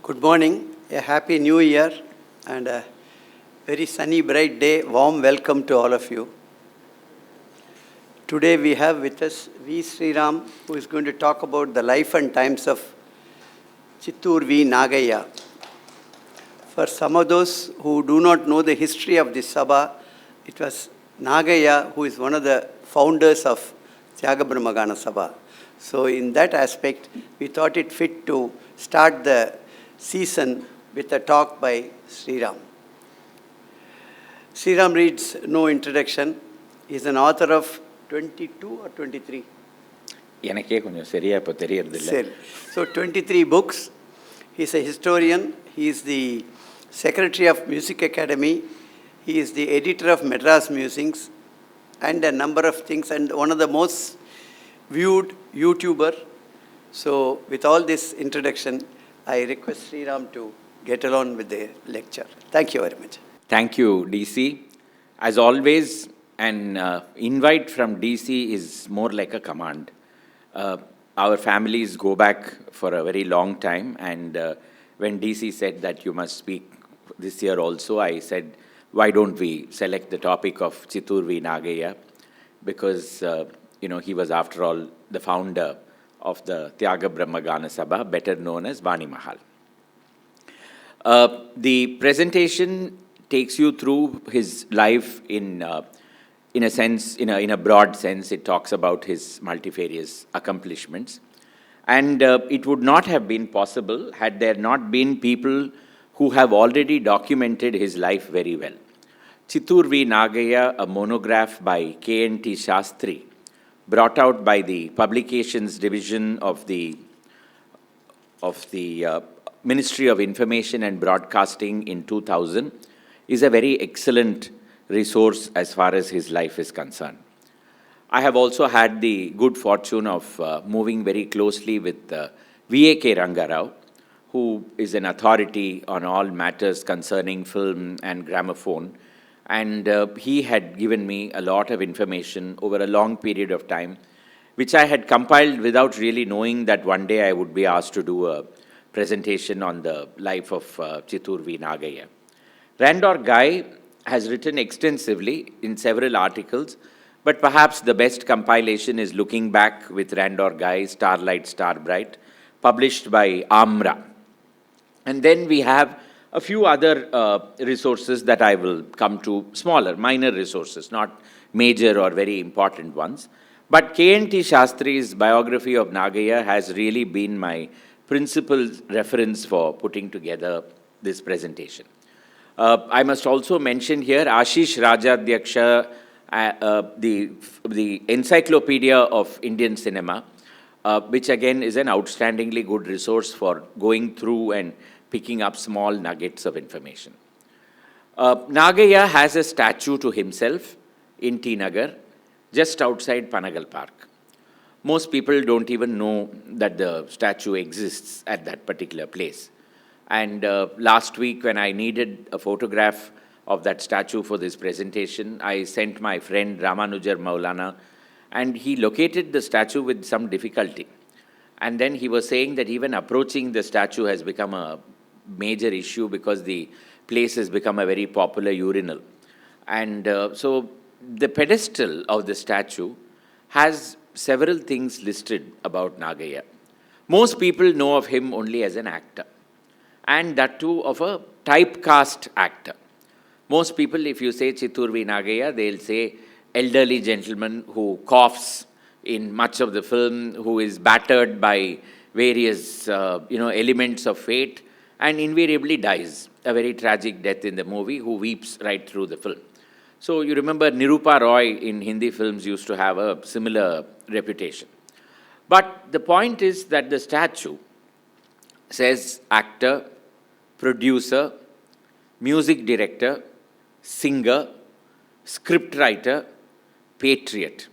Good morning, a happy new year and a very sunny, bright day. Warm welcome to all of you. Today we have with us V.Sriram, who is going to talk about the life and times of Chittor V.Nagaiah. For some of those who do not know the history of this Sabha, it was Nagaiah who is one of the founders of Tyagabrahmagana Sabha. So in that aspect, we thought it fit to start the season with a talk by Sriram. Sriram reads no introduction. He is an author of 22 or 23? So 23 books. He is a historian. He is the Secretary of Music Academy. He is the editor of Madras Musings and a number of things, and one of the most viewed YouTuber. So with all this introduction, I request Sriram to get along with the lecture. Thank you very much. Thank you, DC. As always, an invite from DC is more like a command. Our families go back for a very long time, and when DC said that you must speak this year also, I said, why don't we select the topic of Chittor V.Nagaiah? Because, he was, after all, the founder of the Tyagabrahmagana Sabha, better known as Vani Mahal. The presentation takes you through his life in a sense, in a broad sense. It talks about his multifarious accomplishments. And it would not have been possible had there not been people who have already documented his life very well. Chittor V.Nagaiah, a monograph by K.N.T. Shastri, brought out by the Publications Division of the Ministry of Information and Broadcasting in 2000, is a very excellent resource as far as his life is concerned. I have also had the good fortune of moving very closely with V.A.K. Rangarao, who is an authority on all matters concerning film and gramophone. And he had given me a lot of information over a long period of time, which I had compiled without really knowing that one day I would be asked to do a presentation on the life of Chittor V.Nagaiah. Randor Guy has written extensively in several articles, but perhaps the best compilation is Looking Back with Randor Guy, Starlight, Starbright, published by Amra. And then we have a few other resources that I will come to, smaller, minor resources, not major or very important ones. But K.N.T. Shastri's biography of Nagaiah has really been my principal reference for putting together this presentation. I must also mention here Ashish Rajadhyaksha, the Encyclopedia of Indian Cinema, which again is an outstandingly good resource for going through and picking up small nuggets of information. Nagaiah has a statue to himself in T. Nagar, just outside Panagal Park. Most people don't even know that the statue exists at that particular place. And last week, when I needed a photograph of that statue for this presentation, I sent my friend Ramanujar Maulana, and he located the statue with some difficulty. And then he was saying that even approaching the statue has become a major issue because the place has become a very popular urinal. And so the pedestal of the statue has several things listed about Nagaiah. Most people know of him only as an actor, and that too of a typecast actor. Most people, if you say Chittor V.Nagaiah, they'll say elderly gentleman who coughs in much of the film, who is battered by various elements of fate, and invariably dies, a very tragic death in the movie, who weeps right through the film. So you remember Nirupa Roy in Hindi films used to have a similar reputation. But the point is that the statue says actor, producer, music director, singer, scriptwriter, patriot.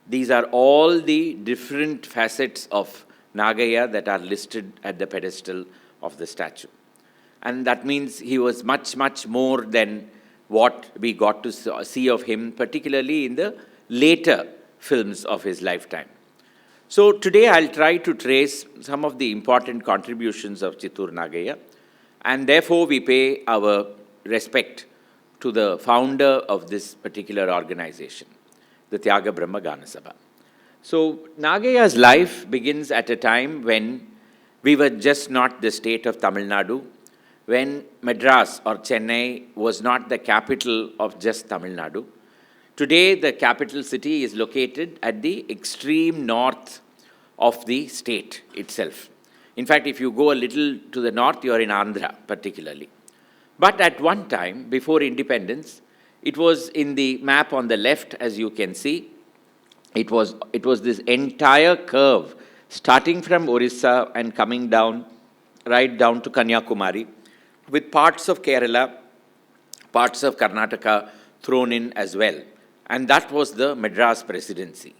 These are all the different facets of Nagaiah that are listed at the pedestal of the statue. And that means he was much, much more than what we got to see of him, particularly in the later films of his lifetime. So today I'll try to trace some of the important contributions of Chittor Nagaiah And therefore, we pay our respect to the founder of this particular organization, the Tyaga Brahma Gana Sabha. So, Nagaiah's life begins at a time when we were just not the state of Tamil Nadu, when Madras or Chennai was not the capital of just Tamil Nadu. Today, the capital city is located at the extreme north of the state itself. In fact, if you go a little to the north, you are in Andhra particularly. But at one time, before independence, it was in the map on the left, as you can see, it was this entire curve starting from Orissa and coming down, right down to Kanyakumari, with parts of Kerala, parts of Karnataka thrown in as well. And that was the Madras presidency.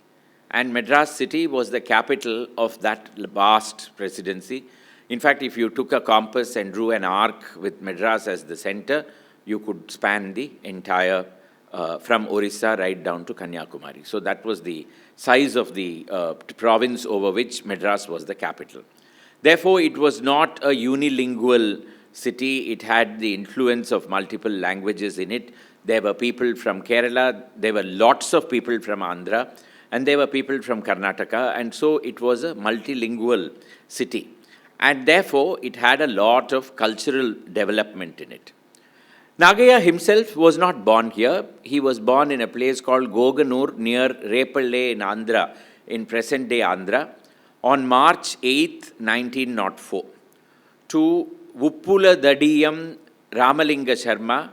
And Madras city was the capital of that vast presidency. In fact, if you took a compass and drew an arc with Madras as the center, you could span the entire, from Orissa right down to Kanyakumari. So that was the size of the province over which Madras was the capital. Therefore, it was not a unilingual city. It had the influence of multiple languages in it. There were people from Kerala, there were lots of people from Andhra, and there were people from Karnataka, and so it was a multilingual city. And therefore, it had a lot of cultural development in it. Nagaiah himself was not born here. He was born in a place called Goganur near Repalle in Andhra, in present-day Andhra, on March 8, 1904, to Vuppula Dadiyam Ramalinga Sharma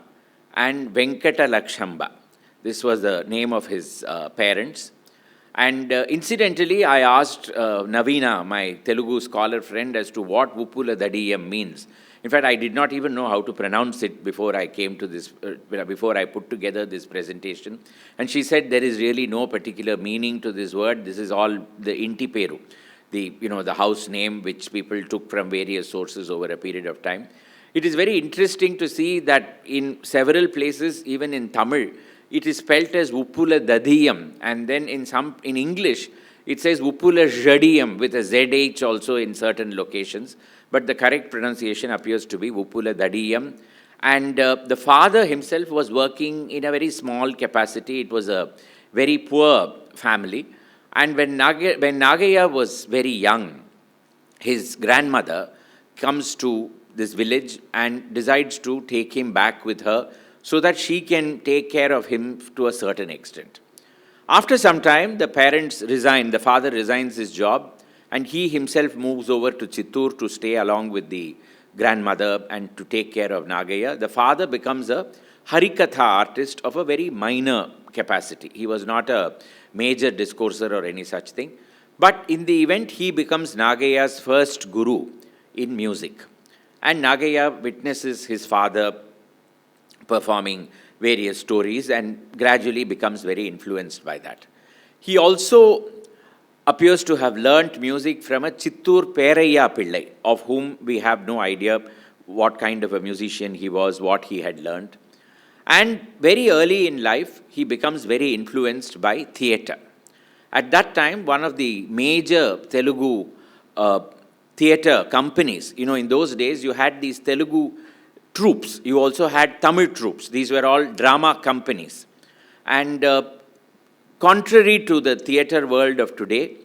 and Venkata Lakshamba. This was the name of his parents. And incidentally, I asked Navina, my Telugu scholar friend, as to what Vuppula Dadiyam means. In fact, I did not even know how to pronounce it before I came to this, before I put together this presentation. And she said there is really no particular meaning to this word. This is all the Intiperu, the house name which people took from various sources over a period of time. It is very interesting to see that in several places, even in Tamil, it is spelt as Vuppula Dadiyam, and then in English, it says Vuppula Jadiyam with a ZH also in certain locations, but the correct pronunciation appears to be Vuppula Dadiyam. And the father himself was working in a very small capacity. It was a very poor family. And when Nagaiah was very young, his grandmother comes to this village and decides to take him back with her so that she can take care of him to a certain extent. After some time, the parents resign, the father resigns his job, and he himself moves over to Chittor to stay along with the grandmother and to take care of Nagaiah. The father becomes a Harikatha artist of a very minor capacity. He was not a major discourser or any such thing. But in the event, he becomes Nagaiah's first guru in music. And Nagaiah witnesses his father performing various stories and gradually becomes very influenced by that. He also appears to have learnt music from a Chittor Perayya Pillai, of whom we have no idea what kind of a musician he was, what he had learnt. And very early in life, he becomes very influenced by theatre. At that time, one of the major Telugu theatre companies, in those days you had these Telugu troops, you also had Tamil troops. These were all drama companies. And contrary to the theatre world of today,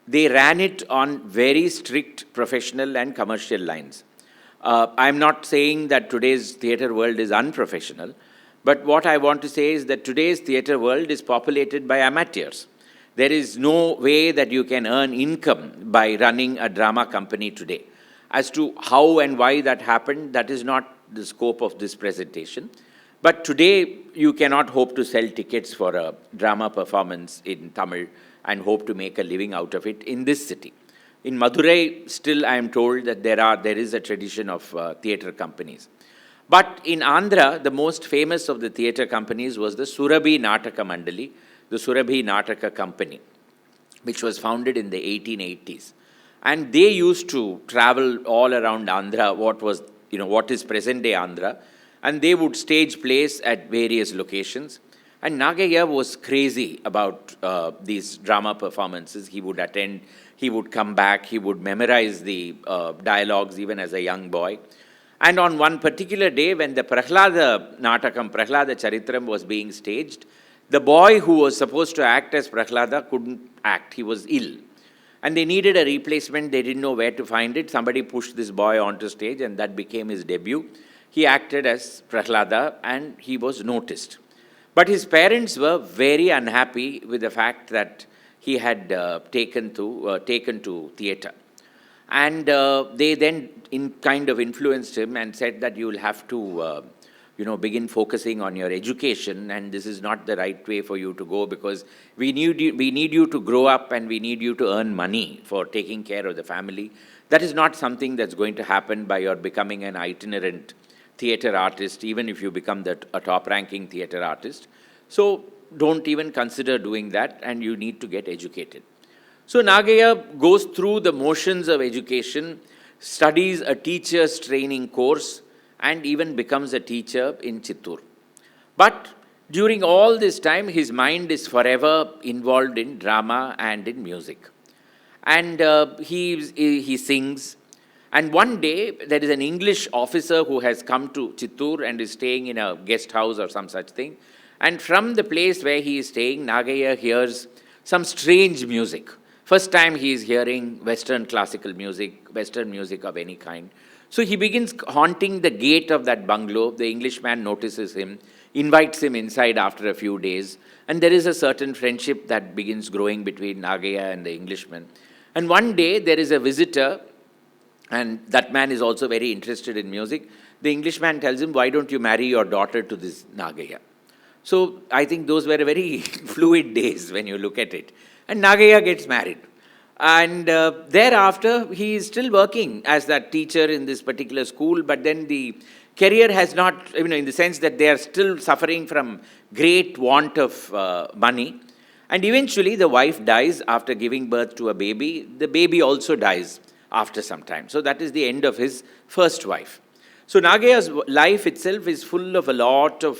they ran it on very strict professional and commercial lines. I'm not saying that today's theatre world is unprofessional, but what I want to say is that today's theatre world is populated by amateurs. There is no way that you can earn income by running a drama company today. As to how and why that happened, that is not the scope of this presentation. But today, you cannot hope to sell tickets for a drama performance in Tamil and hope to make a living out of it in this city. In Madurai, still I am told that there is a tradition of theatre companies. But in Andhra, the most famous of the theatre companies was the Surabhi Nataka Mandali, the Surabhi Nataka Company, which was founded in the 1880s. And they used to travel all around Andhra, what is present-day Andhra, and they would stage plays at various locations. And Nagaiah was crazy about these drama performances. He would attend, he would come back, he would memorize the dialogues even as a young boy. And on one particular day, when the Prahlada Natakam, Prahlada Charitram was being staged, the boy who was supposed to act as Prahlada couldn't act. He was ill. And they needed a replacement. They didn't know where to find it. Somebody pushed this boy onto stage, and that became his debut. He acted as Prahlada, and he was noticed. But his parents were very unhappy with the fact that he had taken to theatre. And they then kind of influenced him and said that you will have to begin focusing on your education, and this is not the right way for you to go, because we need you to grow up, and we need you to earn money for taking care of the family. That is not something that's going to happen by your becoming an itinerant theatre artist, even if you become a top-ranking theatre artist. So don't even consider doing that, and you need to get educated. So Nagaiah goes through the motions of education, studies a teacher's training course, and even becomes a teacher in Chittor. But during all this time, his mind is forever involved in drama and in music. And he sings. And one day, there is an English officer who has come to Chittor and is staying in a guest house or some such thing. And from the place where he is staying, Nagaiah hears some strange music. First time he is hearing Western classical music, Western music of any kind. So he begins haunting the gate of that bungalow. The Englishman notices him, invites him inside after a few days. And there is a certain friendship that begins growing between Nagaiah and the Englishman. And one day, there is a visitor, and that man is also very interested in music. The Englishman tells him, why don't you marry your daughter to this Nagaiah? So I think those were very fluid days when you look at it. And Nagaiah gets married. And thereafter, he is still working as that teacher in this particular school, but then the career has not, in the sense that they are still suffering from great want of money. And eventually, the wife dies after giving birth to a baby. The baby also dies after some time. So that is the end of his first wife. So Nagaiah's life itself is full of a lot of,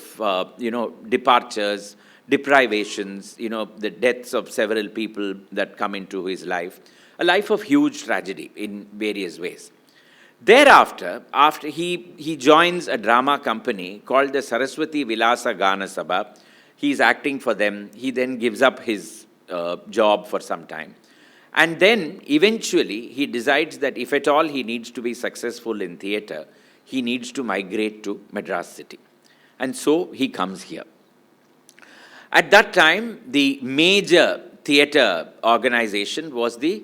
departures, deprivations, the deaths of several people that come into his life. A life of huge tragedy in various ways. Thereafter, after he joins a drama company called the Saraswati Vilasa Gana Sabha. He is acting for them. He then gives up his job for some time. And then, eventually, he decides that if at all he needs to be successful in theatre, he needs to migrate to Madras city. And so, he comes here. At that time, the major theatre organization was the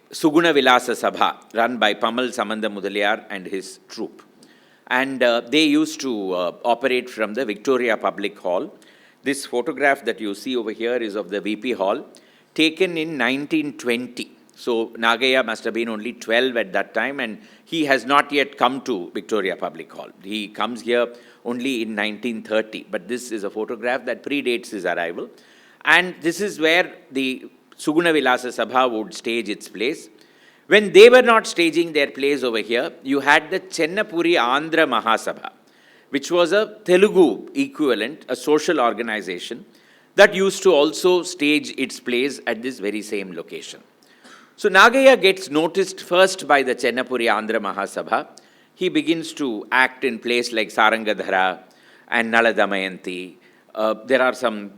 Suguna Vilasa Sabha, run by Pamal Samanda Mudaliar and his troupe. And they used to operate from the Victoria Public Hall. This photograph that you see over here is of the VP Hall, taken in 1920. So Nagaiah must have been only 12 at that time, and he has not yet come to Victoria Public Hall. He comes here only in 1930, but this is a photograph that predates his arrival. And this is where the Suguna Vilasa Sabha would stage its plays. When they were not staging their plays over here, you had the Chennapuri Andhra Mahasabha, which was a Telugu equivalent, a social organization that used to also stage its plays at this very same location. So Nagaiah gets noticed first by the Chennapuri Andhra Mahasabha. He begins to act in plays like Sarangadhara and Nala Damayanti. There are some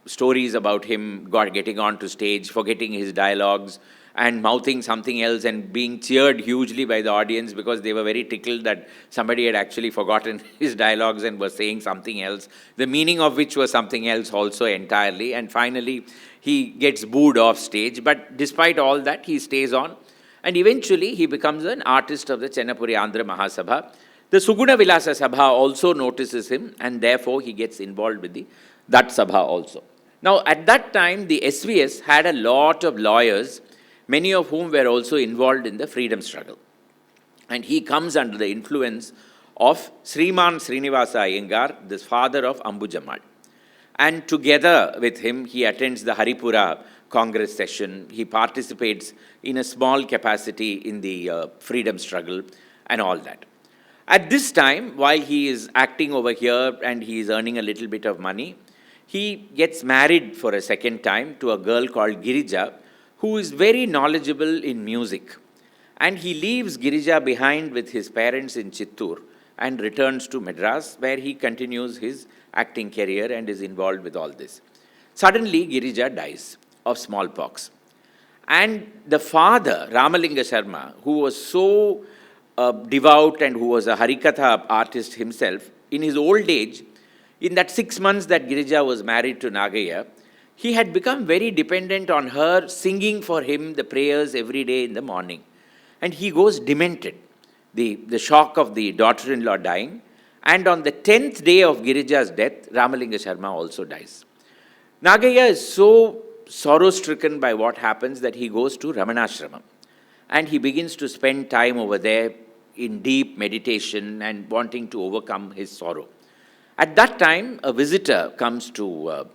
stories about him getting onto stage, forgetting his dialogues, and mouthing something else and being cheered hugely by the audience because they were very tickled that somebody had actually forgotten his dialogues and was saying something else, the meaning of which was something else also entirely. And finally, he gets booed off stage. But despite all that, he stays on. And eventually, he becomes an artist of the Chennapuri Andhra Mahasabha. The Suguna Vilasa Sabha also notices him, and therefore, he gets involved with that Sabha also. Now, at that time, the SVS had a lot of lawyers, many of whom were also involved in the freedom struggle. And he comes under the influence of Sriman Srinivasa Iyengar, the father of Ambujamal. And together with him, he attends the Haripura Congress session. He participates in a small capacity in the freedom struggle and all that. At this time, while he is acting over here and he is earning a little bit of money, he gets married for a second time to a girl called Girija, who is very knowledgeable in music. And he leaves Girija behind with his parents in Chittor and returns to Madras, where he continues his acting career and is involved with all this. Suddenly, Girija dies of smallpox. And the father, Ramalinga Sharma, who was so devout and who was a Harikatha artist himself, in his old age, in that 6 months that Girija was married to Nagaiah, he had become very dependent on her singing for him the prayers every day in the morning. And he goes demented, the shock of the daughter-in-law dying. And on the 10th day of Girija's death, Ramalinga Sharma also dies. Nagaiah is so sorrow-stricken by what happens that he goes to Ramanashramam. And he begins to spend time over there in deep meditation and wanting to overcome his sorrow. At that time, a visitor comes to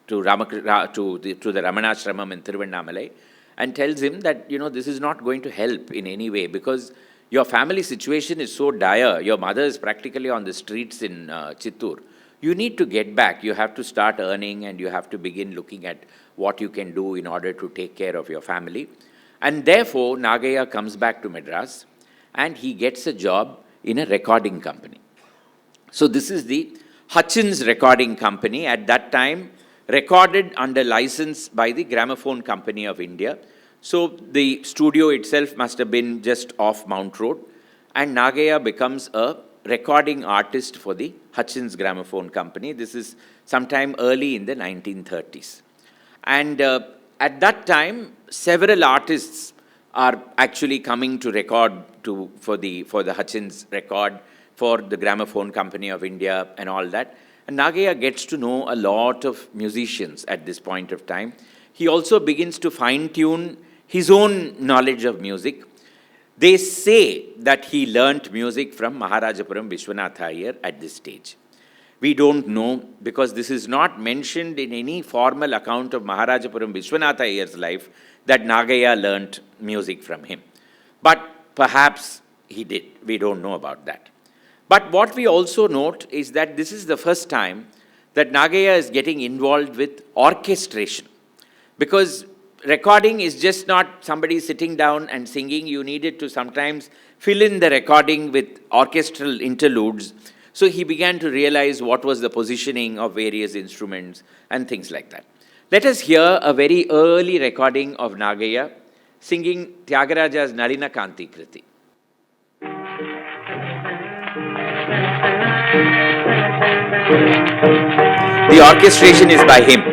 the Ramanashramam in Thiruvannamalai and tells him that, this is not going to help in any way because your family situation is so dire. Your mother is practically on the streets in Chittor. You need to get back. You have to start earning and you have to begin looking at what you can do in order to take care of your family. And therefore, Nagaiah comes back to Madras and he gets a job in a recording company. So this is the Hutchins Recording Company. At that time, recorded under license by the Gramophone Company of India. So the studio itself must have been just off Mount Road. And Nagaiah becomes a recording artist for the Hutchins Gramophone Company. This is sometime early in the 1930s. And at that time, several artists are actually coming to record for the Hutchins record, for the Gramophone Company of India and all that. And Nagaiah gets to know a lot of musicians at this point of time. He also begins to fine-tune his own knowledge of music. They say that he learnt music from Maharajapuram Vishwanath Iyer at this stage. We don't know because this is not mentioned in any formal account of Maharajapuram Vishwanath Iyer's life that Nagaiah learnt music from him. But perhaps he did. We don't know about that. But what we also note is that this is the first time that Nagaiah is getting involved with orchestration. Because recording is just not somebody sitting down and singing. You needed to sometimes fill in the recording with orchestral interludes. So he began to realize what was the positioning of various instruments and things like that. Let us hear a very early recording of Nagaiah singing Tyagaraja's Nalina Kanti Kriti. The orchestration is by him.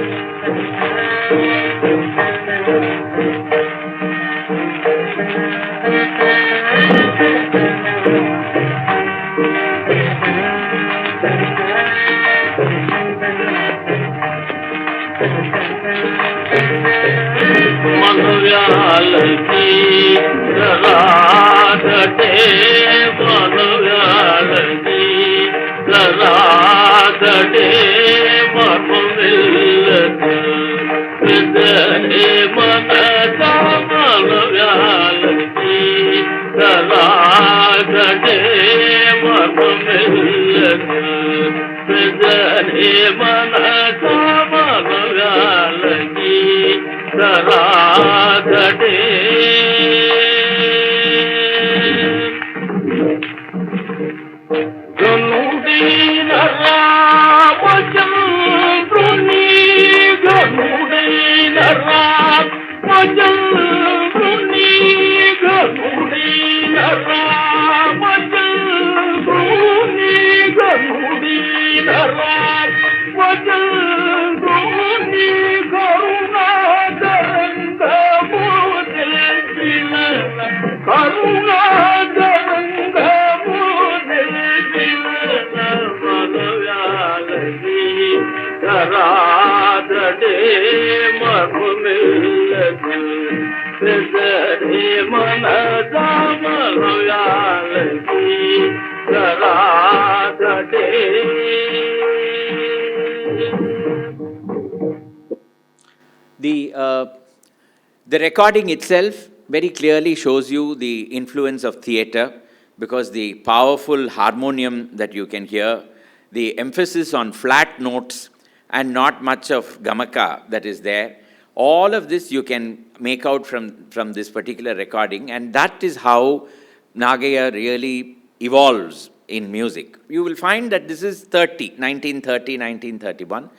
The recording itself very clearly shows you the influence of theatre, because the powerful harmonium that you can hear, the emphasis on flat notes and not much of gamaka that is there, All of this you can make out from this particular recording, and that is how Nagaiah really evolves in music. You will find that this is 1930, 1931.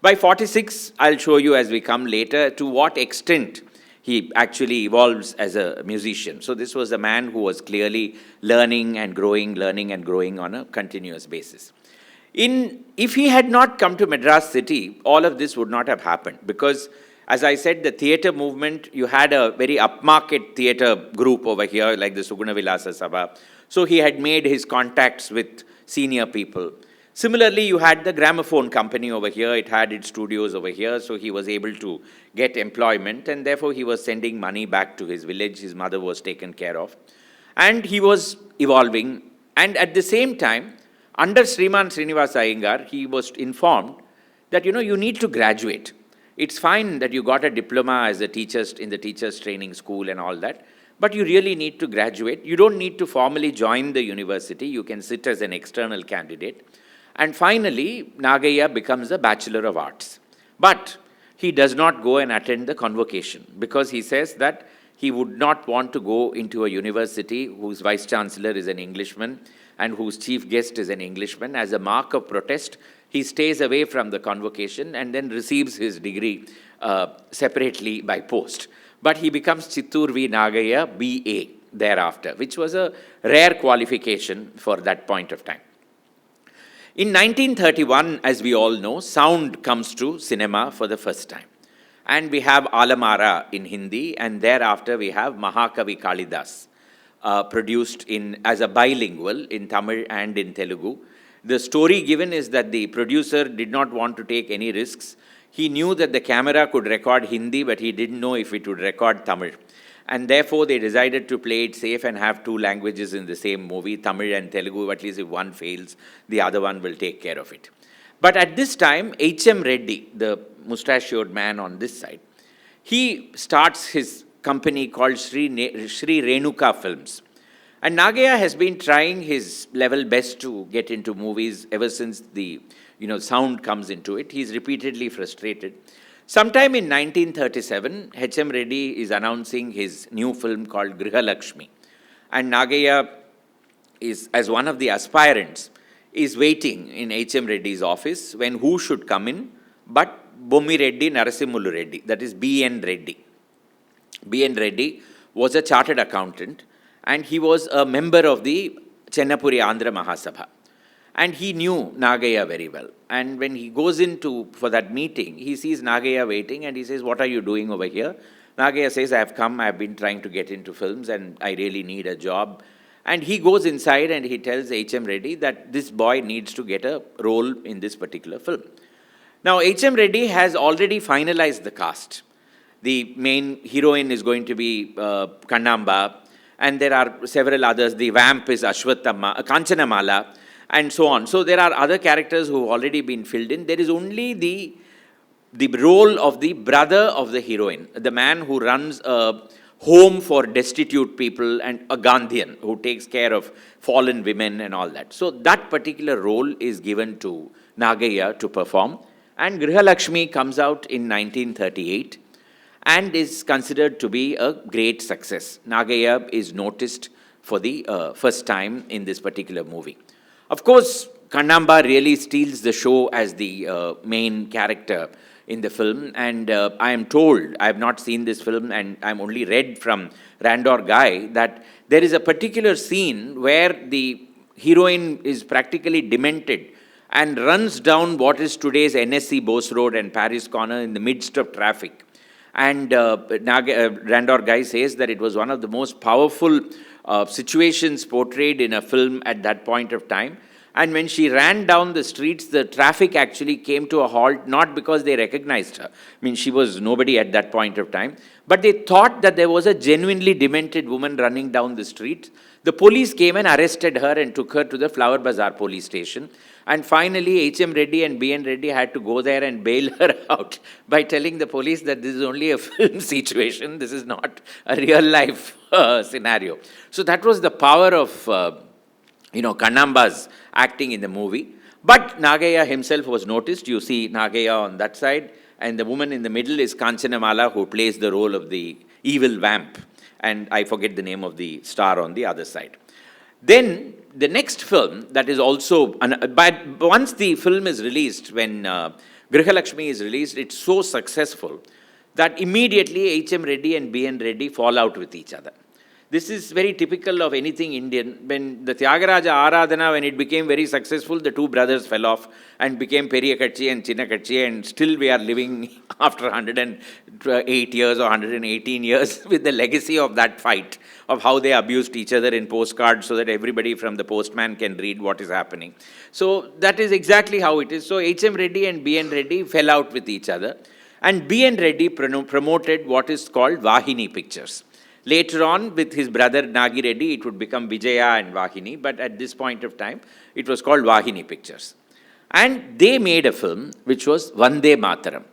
By 46, I'll show you as we come later to what extent he actually evolves as a musician. So this was a man who was clearly learning and growing on a continuous basis. If he had not come to Madras city, all of this would not have happened, because as I said, the theatre movement, you had a very upmarket theatre group over here, like the Suguna Vilasa Sabha. So he had made his contacts with senior people. Similarly, you had the gramophone company over here. It had its studios over here. So he was able to get employment, and therefore he was sending money back to his village. His mother was taken care of. And he was evolving. And at the same time, under Sriman Srinivasa Iyengar, he was informed that, you need to graduate. It's fine that you got a diploma as a teacher in the teacher's training school and all that, but you really need to graduate. You don't need to formally join the university. You can sit as an external candidate. And finally, Nagaiah becomes a Bachelor of Arts. But he does not go and attend the convocation, because he says that he would not want to go into a university whose vice chancellor is an Englishman and whose chief guest is an Englishman. As a mark of protest, he stays away from the convocation and then receives his degree separately by post. But he becomes Chittor V.Nagaiah B.A. thereafter, which was a rare qualification for that point of time. In 1931, as we all know, sound comes to cinema for the first time. And we have Alamara in Hindi, and thereafter we have Mahakavi Kalidas, produced as a bilingual in Tamil and in Telugu. The story given is that the producer did not want to take any risks. He knew that the camera could record Hindi, but he didn't know if it would record Tamil. And therefore, they decided to play it safe and have two languages in the same movie, Tamil and Telugu. At least if one fails, the other one will take care of it. But at this time, H.M. Reddy, the mustachioed man on this side, he starts his company called Sri Renuka Films. And Nagaiah has been trying his level best to get into movies ever since the sound comes into it. He's repeatedly frustrated. Sometime in 1937, H.M. Reddy is announcing his new film called Grihalakshmi. And Nagaiah is, as one of the aspirants, is waiting in H.M. Reddy's office when who should come in but Bommi Reddy Narasimulu Reddy, that is B.N. Reddy. B.N. Reddy was a chartered accountant, and he was a member of the Chennapuri Andhra Mahasabha. And he knew Nagaiah very well. And when he goes for that meeting, he sees Nagaiah waiting, and he says, "What are you doing over here?" Nagaiah says, "I have been trying to get into films, and I really need a job." And he goes inside and he tells H.M. Reddy that this boy needs to get a role in this particular film. Now, H.M. Reddy has already finalized the cast. The main heroine is going to be Kannamba, and there are several others. The vamp is Kanchanamala, and so on. So there are other characters who have already been filled in. There is only the role of the brother of the heroine, the man who runs a home for destitute people and a Gandhian who takes care of fallen women and all that. So that particular role is given to Nagaiah to perform. And Grihalakshmi comes out in 1938 and is considered to be a great success. Nagaiah is noticed for the first time in this particular movie. Of course, Kannamba really steals the show as the main character in the film, and I am told, I have not seen this film and I'm only read from Randor Guy, that there is a particular scene where the heroine is practically demented and runs down what is today's NSC Bose Road and Paris Corner in the midst of traffic. And Randor Guy says that it was one of the most powerful situations portrayed in a film at that point of time. And when she ran down the streets, the traffic actually came to a halt, not because they recognized her. I mean, she was nobody at that point of time. But they thought that there was a genuinely demented woman running down the street. The police came and arrested her and took her to the Flower Bazaar police station. And finally, H.M. Reddy and B.N. Reddy had to go there and bail her out by telling the police that this is only a film situation. This is not a real life scenario. So that was the power of Kannamba's acting in the movie. But Nagaiah himself was noticed. You see Nagaiah on that side, And the woman in the middle is Kanchanamala, who plays the role of the evil vamp. And I forget the name of the star on the other side. Then the next film that is also, but once the film is released, when Grihalakshmi is released, it's so successful that immediately H.M. Reddy and B.N. Reddy fall out with each other. This is very typical of anything Indian. When the Tyagaraja Aradhana, when it became very successful, the two brothers fell off and became Periyakatchi and Chinnakatchi, and still we are living after 108 years or 118 years with the legacy of that fight, of how they abused each other in postcards so that everybody from the postman can read what is happening. So that is exactly how it is. So H.M. Reddy and B.N. Reddy fell out with each other, and B.N. Reddy promoted what is called Vahini Pictures. Later on, with his brother Nagi Reddy, it would become Vijaya and Vahini, but at this point of time, it was called Vahini Pictures. And they made a film which was Vande Mataram.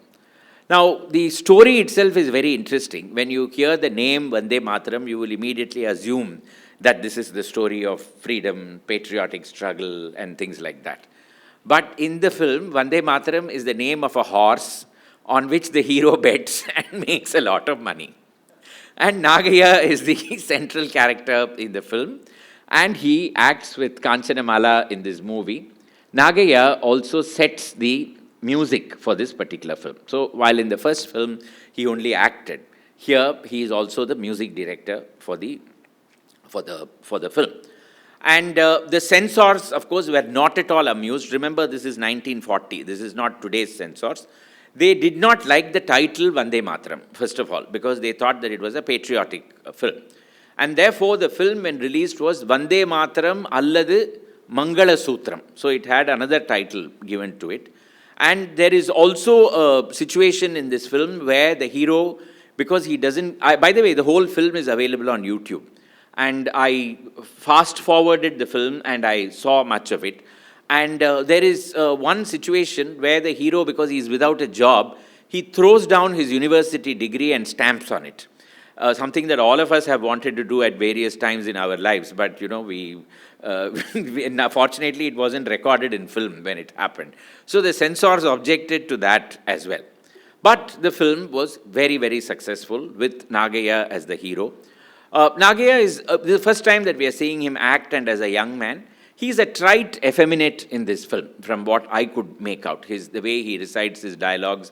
Now, the story itself is very interesting. When you hear the name Vande Mataram, you will immediately assume that this is the story of freedom, patriotic struggle, and things like that. But in the film, Vande Mataram is the name of a horse on which the hero bets and makes a lot of money. And Nagaiah is the central character in the film, and he acts with Kanchanamala in this movie. Nagaiah also sets the music for this particular film. So while in the first film he only acted, here he is also the music director for the film. And the censors, of course, were not at all amused. Remember, this is 1940. This is not today's censors. They did not like the title Vande Mataram, first of all, because they thought that it was a patriotic film. And therefore, the film, when released, was Vande Mataram Alladu Mangala Sutram. So it had another title given to it. And there is also a situation in this film where the hero, because he doesn't... by the way, the whole film is available on YouTube. And I fast-forwarded the film and I saw much of it. And there is one situation where the hero, because he is without a job, he throws down his university degree and stamps on it. Something that all of us have wanted to do at various times in our lives. But, you know, fortunately, it wasn't recorded in film when it happened. So the censors objected to that as well. But the film was very, very successful with Nagaiah as the hero. Nagaiah is the first time that we are seeing him act, and as a young man. He's a trite effeminate in this film, from what I could make out. The way he recites his dialogues.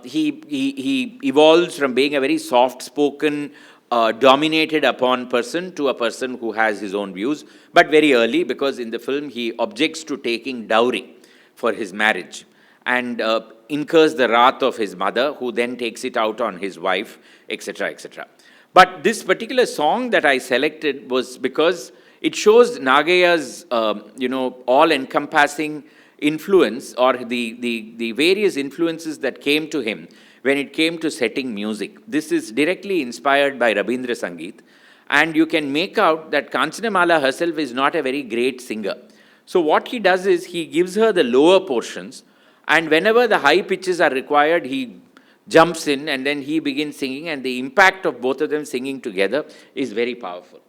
He evolves from being a very soft-spoken, dominated upon person to a person who has his own views, but very early, because in the film he objects to taking dowry for his marriage and incurs the wrath of his mother, who then takes it out on his wife, etc., etc. But this particular song that I selected was because it shows Nagaiah's, all-encompassing influence, or the various influences that came to him when it came to setting music. This is directly inspired by Rabindra Sangeet, and you can make out that Kanchanamala herself is not a very great singer. So what he does is he gives her the lower portions, and whenever the high pitches are required, he jumps in and then he begins singing, and the impact of both of them singing together is very powerful.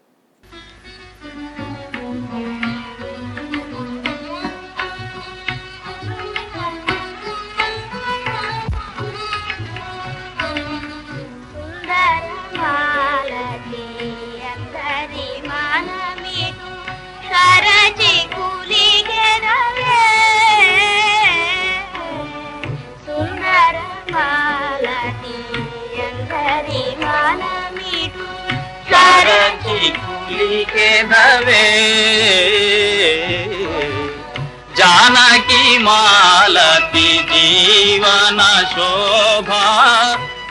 Janaki मालती जीवन शोभा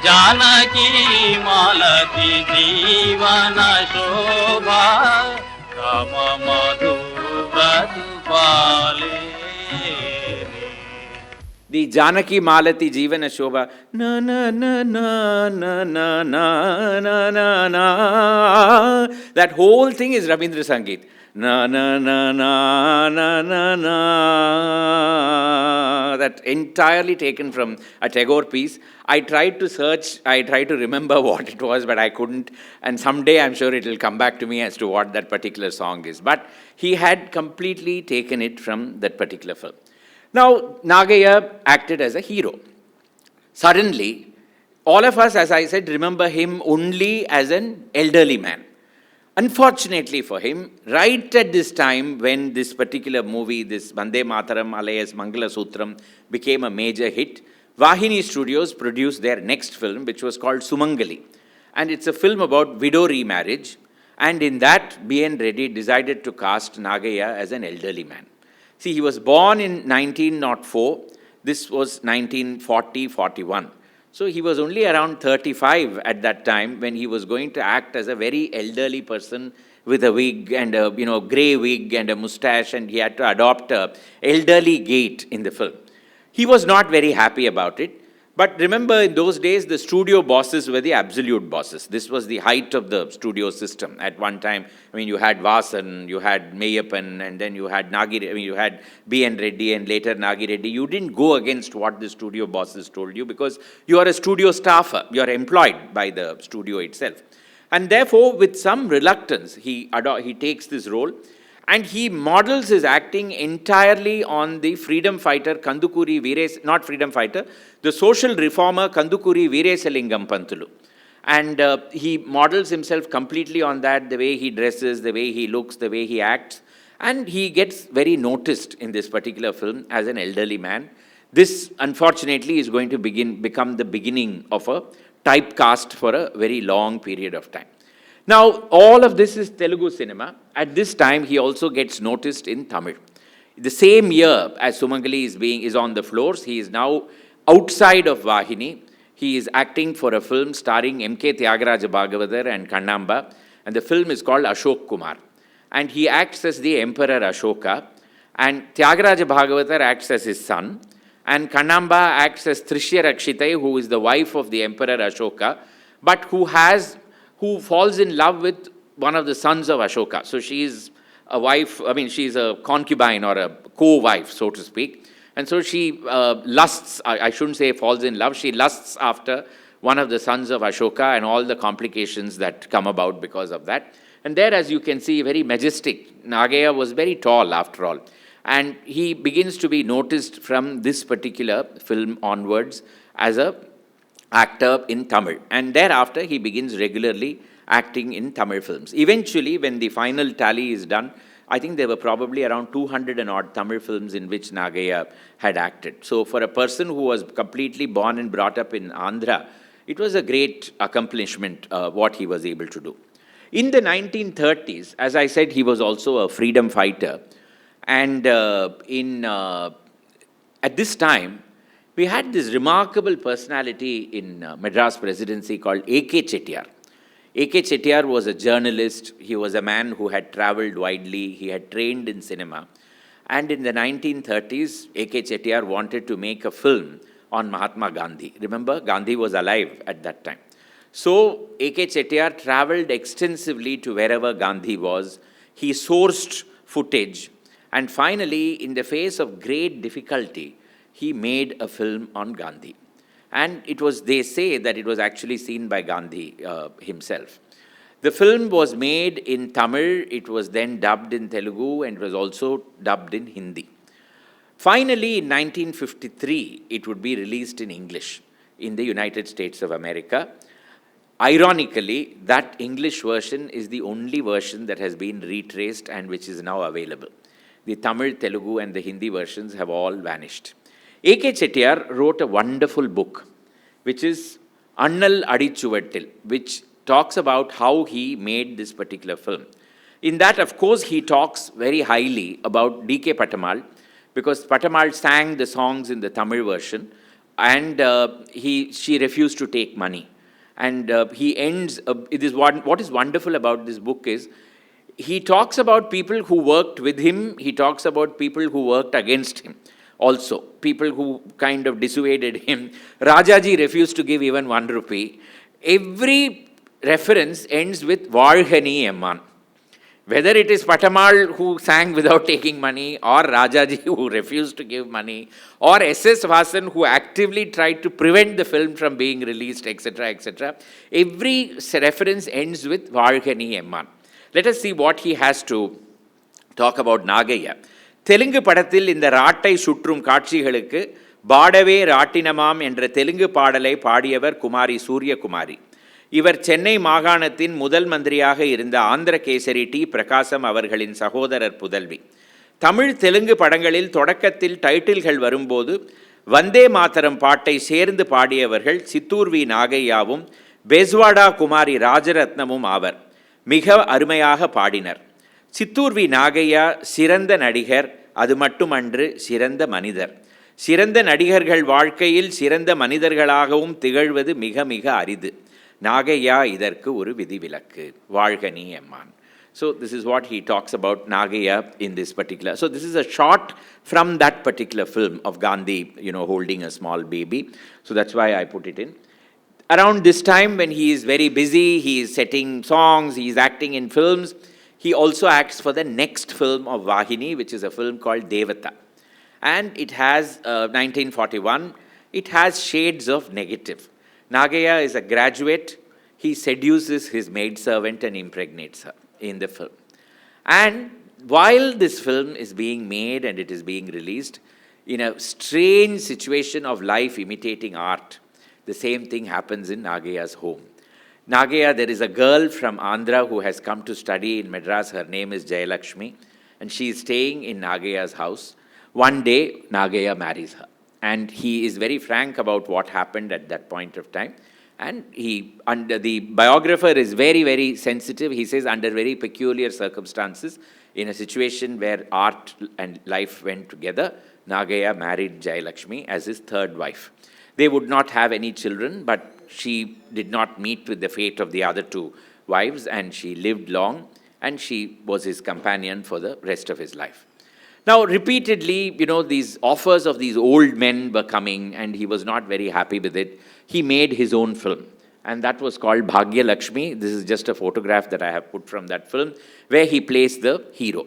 जानकी मालती जीवन शोभा राम मधुव्रत पाले The Janaki Malati Jivana Shobha, na na na na na na na na na na. That whole thing is Rabindra Sangeet. Na na na na na na na. That entirely taken from a Tagore piece. I tried to search, I tried to remember what it was, but I couldn't. And someday I'm sure it will come back to me as to what that particular song is. But he had completely taken it from that particular film. Now, Nagaiah acted as a hero. suddenly, all of us, as I said, remember him only as an elderly man. Unfortunately for him, right at this time when this particular movie, this Vande Mataram alias Mangala Sutram, became a major hit, Vahini Studios produced their next film, which was called Sumangali. And it's a film about widow remarriage. And in that, B.N. Reddy decided to cast Nagaiah as an elderly man. See, he was born in 1904. This was 1940-41. So he was only around 35 at that time when he was going to act as a very elderly person with a wig and a grey wig and a mustache, and he had to adopt a elderly gait in the film. He was not very happy about it. But remember, in those days, the studio bosses were the absolute bosses. This was the height of the studio system. At one time, you had Vasan, you had Mayappan, and then you had you had B.N. Reddy, and later Nagi Reddy. You didn't go against what the studio bosses told you because you are a studio staffer. You are employed by the studio itself. And therefore, with some reluctance, he takes this role. And he models his acting entirely on the freedom fighter Kandukuri not freedom fighter, the social reformer Kandukuri Veeresalingam Pantulu. And he models himself completely on that, the way he dresses, the way he looks, the way he acts. And he gets very noticed in this particular film as an elderly man. This, unfortunately, is going to become the beginning of a typecast for a very long period of time. Now, all of this is Telugu cinema. At this time, he also gets noticed in Tamil. The same year as Sumangali is on the floors, he is now outside of Vahini. He is acting for a film starring M.K. Tyagaraja Bhagavathar and Kannamba, and the film is called Ashok Kumar. And he acts as the Emperor Ashoka, and Tyagaraja Bhagavathar acts as his son, and Kannamba acts as Trishya Rakshitai, who is the wife of the Emperor Ashoka, but who falls in love with one of the sons of Ashoka. So she is a wife, she's a concubine or a co-wife, so to speak. And so she lusts, I shouldn't say falls in love, she lusts after one of the sons of Ashoka and all the complications that come about because of that. And there, as you can see, very majestic. Nagaiah was very tall after all. And he begins to be noticed from this particular film onwards as a actor in Tamil. And thereafter, he begins regularly acting in Tamil films. Eventually, when the final tally is done, I think there were probably around 200 and odd Tamil films in which Nagaiah had acted. So for a person who was completely born and brought up in Andhra, it was a great accomplishment what he was able to do. In the 1930s, as I said, he was also a freedom fighter. And at this time, we had this remarkable personality in Madras Presidency called A.K. Chettiar. A.K. Chettiar was a journalist. He was a man who had traveled widely. He had trained in cinema. And in the 1930s, A.K. Chettiar wanted to make a film on Mahatma Gandhi. Remember, Gandhi was alive at that time. So A.K. Chettiar traveled extensively to wherever Gandhi was. He sourced footage. And finally, in the face of great difficulty, he made a film on Gandhi. And they say that it was actually seen by Gandhi himself. The film was made in Tamil, it was then dubbed in Telugu, and it was also dubbed in Hindi. Finally, in 1953, it would be released in English in the United States of America. Ironically, that English version is the only version that has been retraced and which is now available. The Tamil, Telugu, and the Hindi versions have all vanished. A.K. Chettiar wrote a wonderful book, which is Annal Adichuvattil, which talks about how he made this particular film. In that, of course, he talks very highly about D.K. Pattammal, because Pattammal sang the songs in the Tamil version, and she refused to take money. And he ends, what is wonderful about this book is, he talks about people who worked with him, he talks about people who worked against him. Also, people who kind of dissuaded him. Rajaji refused to give even 1 rupee. Every reference ends with Valhani Emman. Whether it is Pattammal who sang without taking money, or Rajaji who refused to give money, or S.S. Vasan who actively tried to prevent the film from being released, etc., etc. Every reference ends with Valhani Emman. Let us see what he has to talk about Nagaiah. Telugu படத்தில் இந்த ராட்டை சுற்றும் காட்சிகளுக்கு பாடவே ராட்டினமாம் என்ற தெலுங்கு பாடலை பாடியவர் குமாரி சூரியகுமாரி. இவர் சென்னை மாகாணத்தின் முதல் மந்திரியாக இருந்த ஆந்திரகேசரி டி. பிரகாசம் அவர்களின் சகோதரர் புதல்வி. தமிழ் தெலுங்கு படங்களில் தொடக்கத்தில் டைட்டில்கள் வரும்போது வந்தே மாதரம் பாட்டை சேர்ந்து பாடியவர்கள் சித்தூர் வி. நாகையாவும் பெஸ்வாடா குமாரி ராஜரத்னமும் ஆவர். மிக அருமையாக பாடினர். சித்தூர் வி. நாகையா சிறந்த நடிகர், அது மட்டுமன்று சிறந்த மனிதர். சிறந்த நடிகர்கள் வாழ்க்கையில் சிறந்த மனிதர்களாகவும் திகழ்வது மிக மிக அரிது. நாகையா இதற்கு ஒரு விதிவிலக்கு. வாழ்க நீ எம்மான். So this is what he talks about Nagaiah in this particular. So this is a shot from that particular film of Gandhi, holding a small baby. So that's why I put it in. Around this time when he is very busy, he is setting songs, he is acting in films. He also acts for the next film of Vahini, which is a film called Devata. And it has 1941. It has shades of negative. Nagaiah is a graduate. He seduces his maidservant and impregnates her in the film. And while this film is being made and it is being released, in a strange situation of life imitating art, the same thing happens in Nagaiah's home. Nagaiah, there is a girl from Andhra who has come to study in Madras. Her name is Jayalakshmi, and she is staying in Nagaiah's house. One day, Nagaiah marries her, and he is very frank about what happened at that point of time. And the biographer is very, very sensitive. He says, under very peculiar circumstances, in a situation where art and life went together, Nagaiah married Jayalakshmi as his third wife. They would not have any children, but she did not meet with the fate of the other two wives, and she lived long, and she was his companion for the rest of his life. Now, repeatedly, these offers of these old men were coming, and he was not very happy with it. He made his own film, and that was called Bhagya Lakshmi. This is just a photograph that I have put from that film, where he plays the hero,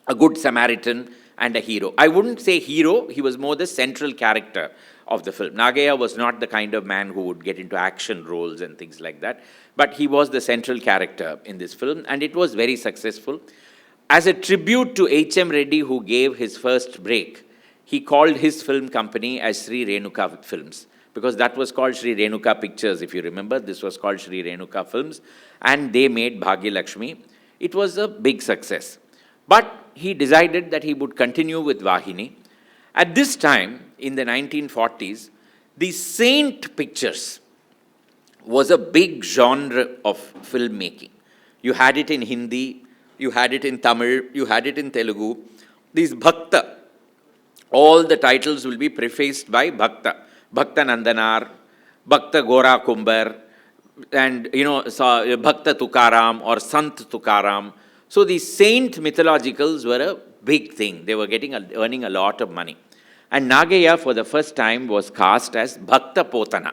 a good Samaritan and a hero. I wouldn't say hero, he was more the central character of the film. Nagaiah was not the kind of man who would get into action roles and things like that, but he was the central character in this film, and it was very successful. As a tribute to H.M. Reddy, who gave his first break, he called his film company as Sri Renuka Films, because that was called Sri Renuka Pictures, if you remember. This was called Sri Renuka Films, and they made Bhagya Lakshmi. It was a big success. But he decided that he would continue with Vahini. At this time, in the 1940s, the Saint Pictures was a big genre of filmmaking. You had it in Hindi, you had it in Tamil, you had it in Telugu. These Bhakta, all the titles will be prefaced by Bhakta. Bhakta Nandanar, Bhakta Gora Kumbar, and Bhakta Tukaram or Sant Tukaram. So these saint mythologicals were a big thing. They were earning a lot of money. And Nagaiah for the first time was cast as Bhakta Potana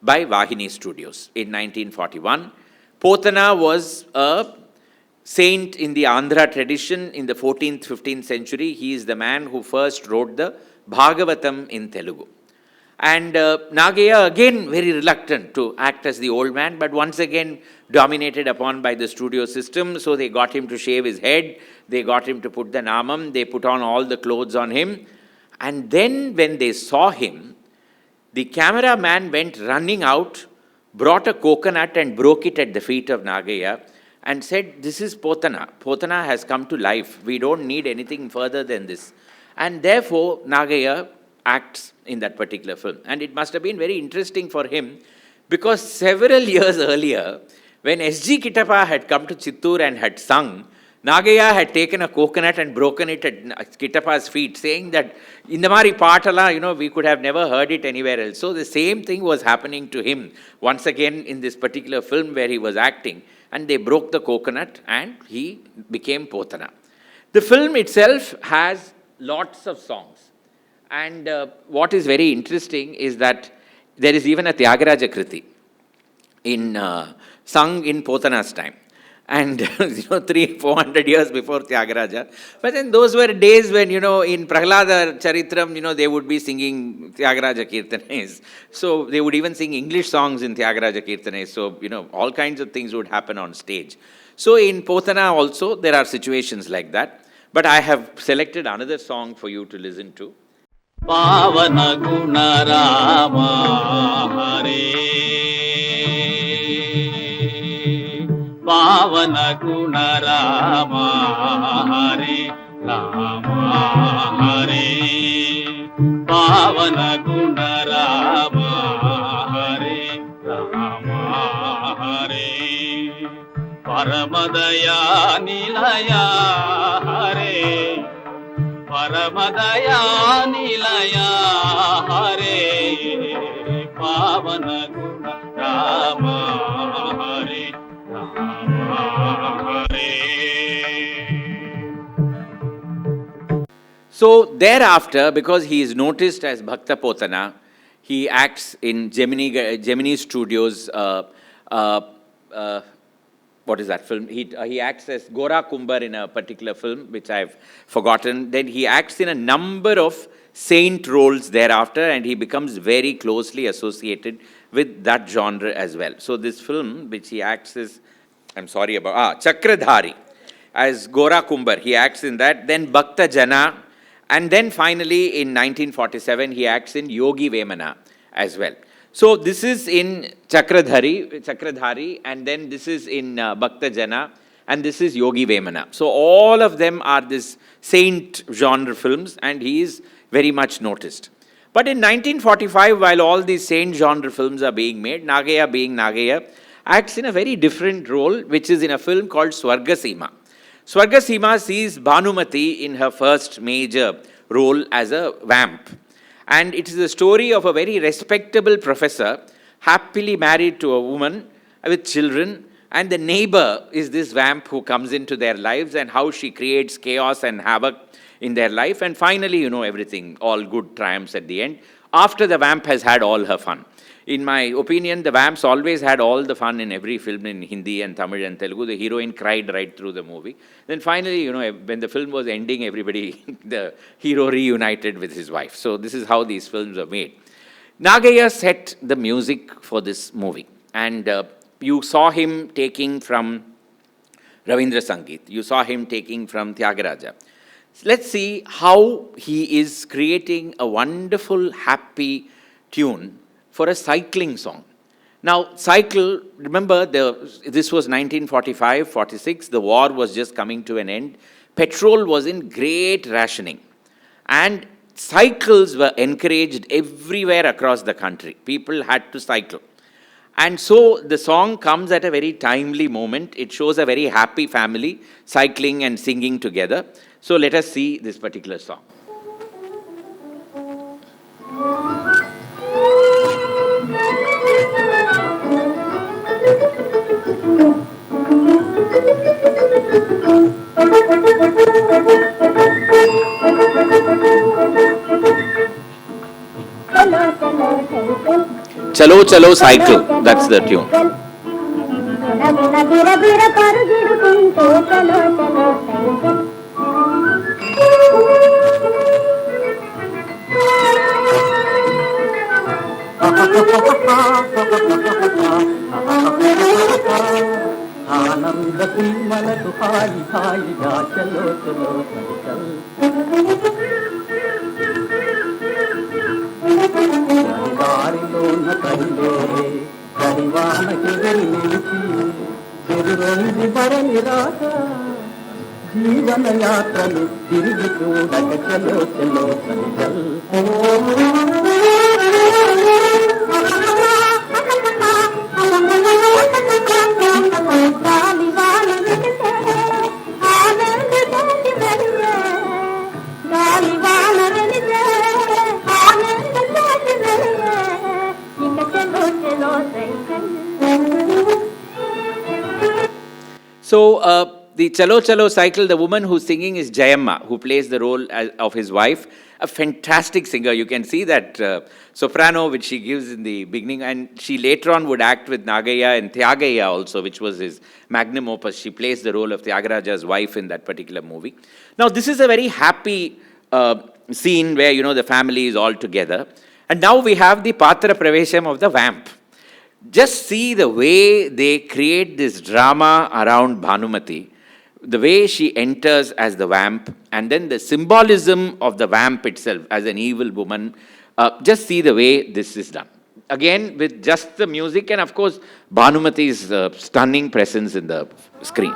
by Vahini Studios in 1941. Potana was a saint in the Andhra tradition in the 14th, 15th century. He is the man who first wrote the Bhagavatam in Telugu. And Nagaiah, again, very reluctant to act as the old man, but once again dominated upon by the studio system. So they got him to shave his head, they got him to put the namam, they put on all the clothes on him. And then when they saw him, the cameraman went running out, brought a coconut and broke it at the feet of Nagaiah and said, "This is Potana. Potana has come to life. We don't need anything further than this." And therefore, Nagaiah acts in that particular film. And it must have been very interesting for him, because several years earlier, when S.G. Kittappa had come to Chittor and had sung, Nagaiah had taken a coconut and broken it at Kittappa's feet, saying that in the Mari Patala, we could have never heard it anywhere else. So the same thing was happening to him once again in this particular film where he was acting. And they broke the coconut and he became Potana. The film itself has lots of songs. And what is very interesting is that there is even a Tyagaraja Kriti sung in Potana's time. And 300-400 years before Tyagaraja. But then those were days when, in Prahlada Charitram, they would be singing Tyagaraja Kirtanes. So they would even sing English songs in Tyagaraja Kirtanes. So, all kinds of things would happen on stage. So in Potana also, there are situations like that. But I have selected another song for you to listen to. पावन गुण राम हरे पावन गुण राम हरे राम हरे पावन गुण राम हरे राम हरे परम दया निलया हरे परम दया निलया हरे पावन गुण राम हरे राम हरे. So thereafter, because he is noticed as Bhakta Potana, he acts in Gemini Studios. What is that film? He acts as Gora Kumbar in a particular film, which I've forgotten. Then he acts in a number of saint roles thereafter, and he becomes very closely associated with that genre as well. So this film, which he acts as, I'm sorry about, Chakradhari, as Gora Kumbar, he acts in that. Then Bhakta Jana, and then finally in 1947, he acts in Yogi Vemana as well. So this is in Chakradhari, and then this is in Bhakta Jana, and this is Yogi Vemana. So all of them are this saint genre films, and he is very much noticed. But in 1945, while all these saint genre films are being made, Nagaiah, being Nagaiah, acts in a very different role, which is in a film called Swargasima. Swargasima sees Bhanumati in her first major role as a vamp. And it is the story of a very respectable professor, happily married to a woman with children, and the neighbor is this vamp who comes into their lives, and how she creates chaos and havoc in their life. And finally, everything, all good triumphs at the end, after the vamp has had all her fun. In my opinion, the vamps always had all the fun in every film in Hindi and Tamil and Telugu. The heroine cried right through the movie. Then finally, when the film was ending, everybody, the hero reunited with his wife. So this is how these films are made. Nagaiah set the music for this movie. And you saw him taking from Ravindra Sangeet. You saw him taking from Tyagaraja. Let's see how he is creating a wonderful, happy tune for a cycling song. Now, cycle, remember, this was 1945-46, the war was just coming to an end. Petrol was in great rationing. And cycles were encouraged everywhere across the country. People had to cycle. And so the song comes at a very timely moment. It shows a very happy family cycling and singing together. So let us see this particular song. Chalo Chalo Cycle, that's the tune. जीवन यात्रలు తిరిగి చూడక చలో చలో సరిగల్ గాలి వాన వెలిసే ఆనంద తోటి వెలిసే గాలి వాన వెలిసే ఆనంద తోటి వెలిసే ఇక చలో చలో cycle. So, the Chalo Chalo Cycle, the woman who's singing is Jayamma, who plays the role of his wife. A fantastic singer. You can see that soprano which she gives in the beginning, and she later on would act with Nagaiah and Tyagaiah also, which was his magnum opus. She plays the role of Tyagaraja's wife in that particular movie. Now, this is a very happy scene where, the family is all together. And now we have the Patra Pravesham of the vamp. Just see the way they create this drama around Bhanumati. the way she enters as the vamp, and then the symbolism of the vamp itself as an evil woman. Just see the way this is done. Again, with just the music and, of course, Bhanumati's stunning presence in the screen.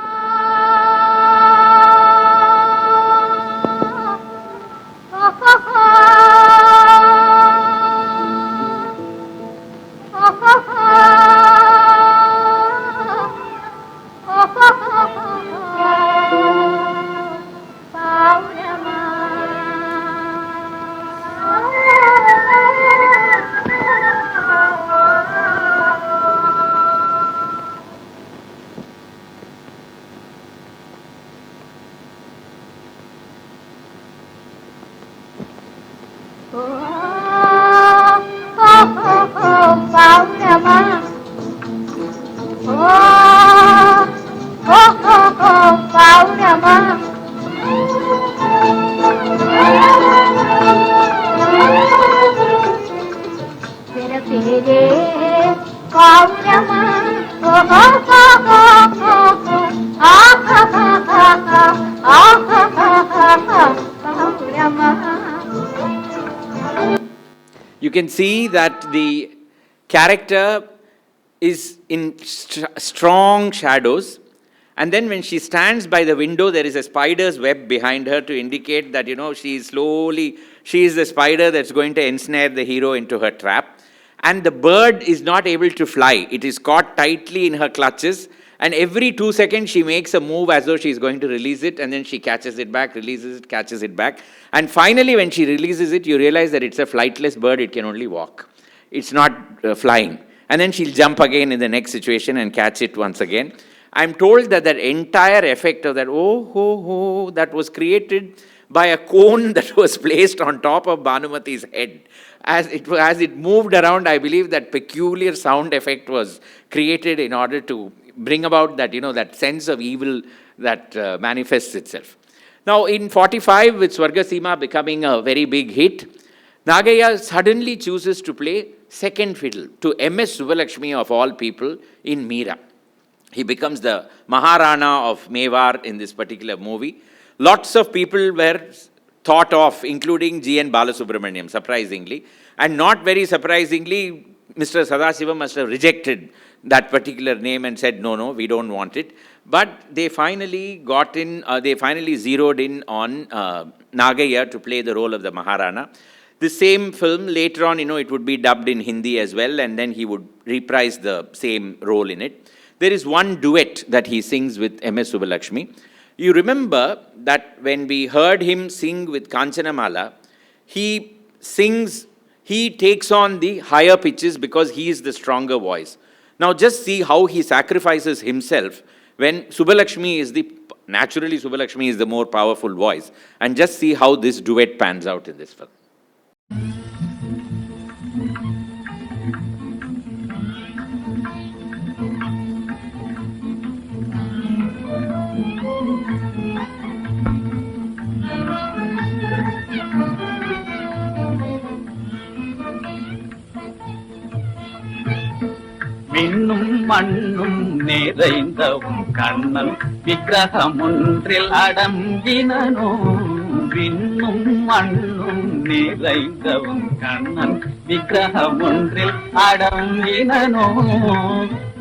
You can see that the character is in strong shadows, and then when she stands by the window, there is a spider's web behind her to indicate that, she is the spider that's going to ensnare the hero into her trap. And the bird is not able to fly. It is caught tightly in her clutches, and every 2 seconds she makes a move as though she is going to release it, and then she catches it back, releases it, catches it back. And finally, when she releases it, you realize that it's a flightless bird, it can only walk. It's not flying. And then she'll jump again in the next situation and catch it once again. I'm told that that entire effect of that, that was created by a cone that was placed on top of Bhanumati's head. As it moved around, I believe that peculiar sound effect was created in order to bring about that, that sense of evil that manifests itself. Now, in 45, with Swargasima becoming a very big hit, Nagaiah suddenly chooses to play second fiddle to M.S. Subbulakshmi of all people in Meera. He becomes the Maharana of Mewar in this particular movie. Lots of people were thought of, including G.N. Balasubramaniam, surprisingly. And not very surprisingly, Mr. Sadasivam must have rejected that particular name and said, no, we don't want it. But they finally zeroed in on Nagaiah to play the role of the Maharana. The same film, later on, it would be dubbed in Hindi as well, and then he would reprise the same role in it. There is one duet that he sings with M.S. Subbulakshmi. You remember that when we heard him sing with Kanchanamala, he takes on the higher pitches because he is the stronger voice. Now just see how he sacrifices himself when Subbulakshmi is the more powerful voice. And just see how this duet pans out in this film. விண்ணும் மண்ணும் நிறைந்தவும் கண்ணன் விக்கிரகமொன்றில் அடங்கினனோ விண்ணும் மண்ணும் நிறைந்தவும் கண்ணன் விக்கிரகமொன்றில் அடங்கினனோ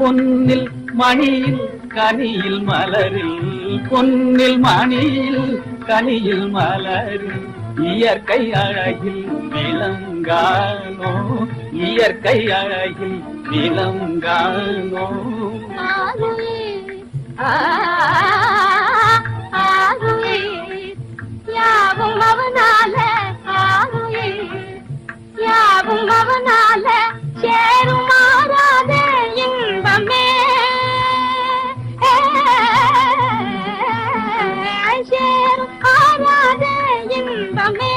பொன்னில் மணியில் கனியில் மலரில் பொன்னில் மணியில் கனியில் மலரில் இயற்கை அழகில் விளங்கானோ இயற்கை அழகில் விளங்கானோ யாவும் அவனால யாவும் அவனால சேரும் மாறாத இன்பமே சேரும் மாறாத இன்பமே